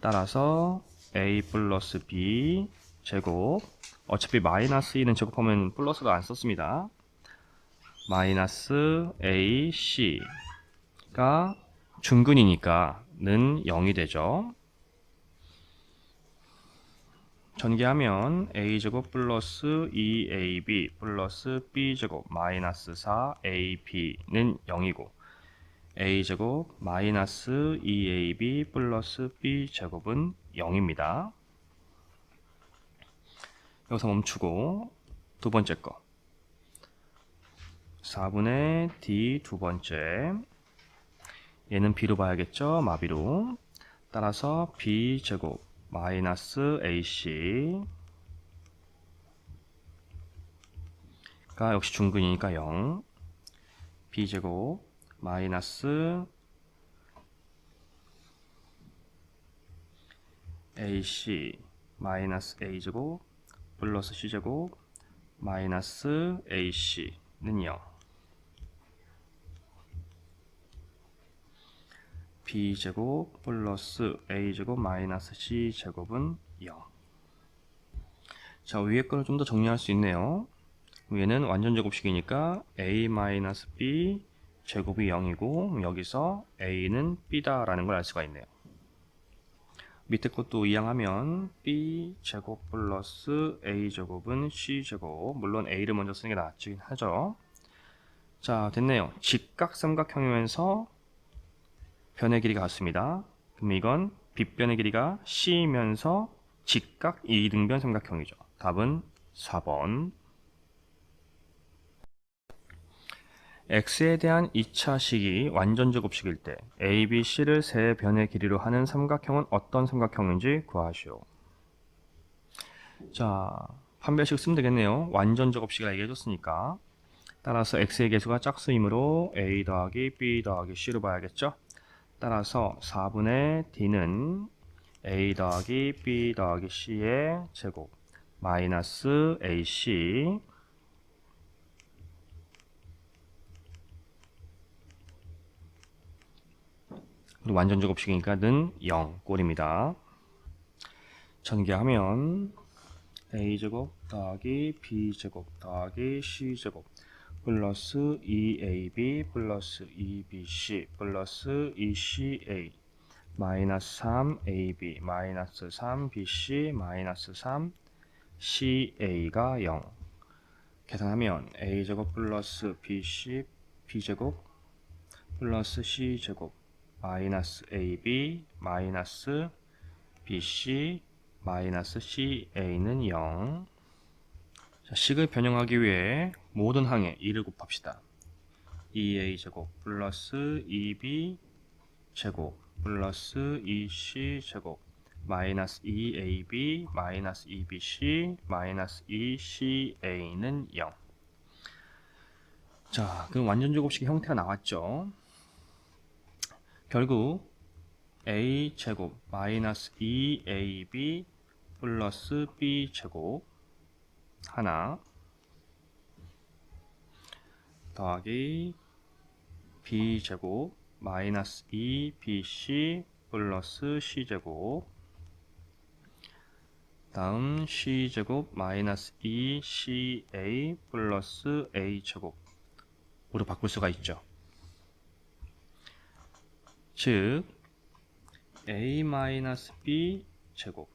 A: 따라서 a 플러스 b 제곱, 어차피 마이너스 2는 제곱하면 플러스가 안 썼습니다. 마이너스 ac가 중근이니까 는 0이 되죠. 전개하면 a제곱 플러스 2ab 플러스 b제곱 마이너스 4ab는 0이고, a제곱 마이너스 2ab 플러스 b제곱은 0입니다. 여기서 멈추고 두 번째 거 4분의 d 두 번째, 얘는 b로 봐야겠죠. 마비로. 따라서 b제곱 마이너스 ac 가 역시 중근이니까 0, b제곱 마이너스 ac 마이너스 a제곱 플러스 c제곱 마이너스 ac는 0, b제곱 플러스 a제곱 마이너스 c제곱은 0. 자, 위에 거를 좀 더 정리할 수 있네요. 얘는 완전 제곱식이니까 a 마이너스 b 제곱이 0이고, 여기서 a는 b다 라는 걸 알 수가 있네요. 밑에 것도 이항하면 b 제곱 플러스 a 제곱은 c 제곱, 물론 a를 먼저 쓰는 게 낫긴 하죠. 자, 됐네요. 직각삼각형이면서 변의 길이가 같습니다. 그럼 이건 빗변의 길이가 c이면서 직각 이등변 삼각형이죠. 답은 4번. x에 대한 2차 식이 완전 제곱식일 때 a, b, c를 세 변의 길이로 하는 삼각형은 어떤 삼각형인지 구하시오. 자, 판별식 쓰면 되겠네요. 완전 제곱식이라 얘기해줬으니까. 따라서 x의 개수가 짝수이므로 a 더하기 b 더하기 c로 봐야겠죠. 따라서 4분의 d는 a 더하기 b 더하기 c의 제곱 마이너스 ac 완전 제곱식이니까 는 0 꼴입니다. 전개하면 a제곱 더하기 b제곱 더하기 c제곱 플러스 2ab 플러스 2bc 플러스 2ca 마이너스 3ab 마이너스 3bc 마이너스 3ca가 0 계산하면 a제곱 플러스 bc b제곱 플러스 c제곱 마이너스 ab 마이너스 bc 마이너스 ca는 0. 자, 식을 변형하기 위해 모든 항에 2를 곱합시다. 2a제곱 플러스 2b제곱 플러스 2c제곱 마이너스 2ab 마이너스 2bc 마이너스 2ca는 0. 자, 그럼 완전 제곱식의 형태가 나왔죠. 결국 a제곱 마이너스 2ab 플러스 b제곱 하나 더하기 b제곱 마이너스 2bc 플러스 c제곱 다음 c제곱 마이너스 2ca 플러스 a제곱으로 바꿀 수가 있죠. 즉 a-b 제곱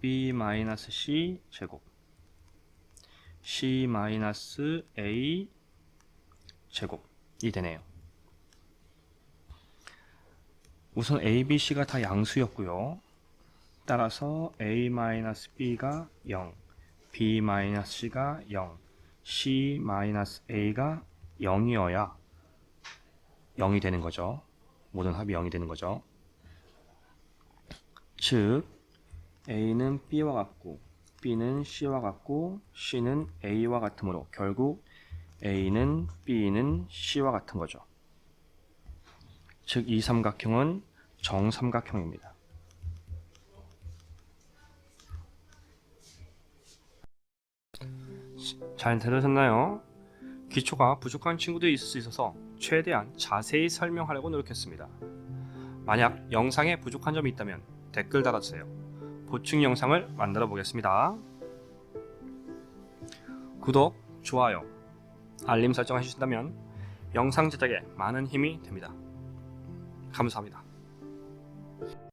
A: b-c 제곱 c-a 제곱이 되네요. 우선 a, b, c가 다 양수였고요. 따라서 a-b가 0, b-c가 0, c-a가 0이어야 0이 되는 거죠. 모든 합이 0이 되는 거죠. 즉 a는 b와 같고 b는 c와 같고 c는 a와 같으므로 결국 a는 b는 c와 같은 거죠. 즉 이 삼각형은 정삼각형입니다. 잘 들으셨나요? 기초가 부족한 친구들이 있을 수 있어서 최대한 자세히 설명하려고 노력했습니다. 만약 영상에 부족한 점이 있다면 댓글 달아주세요. 보충 영상을 만들어 보겠습니다. 구독, 좋아요, 알림 설정 해주신다면 영상 제작에 많은 힘이 됩니다. 감사합니다.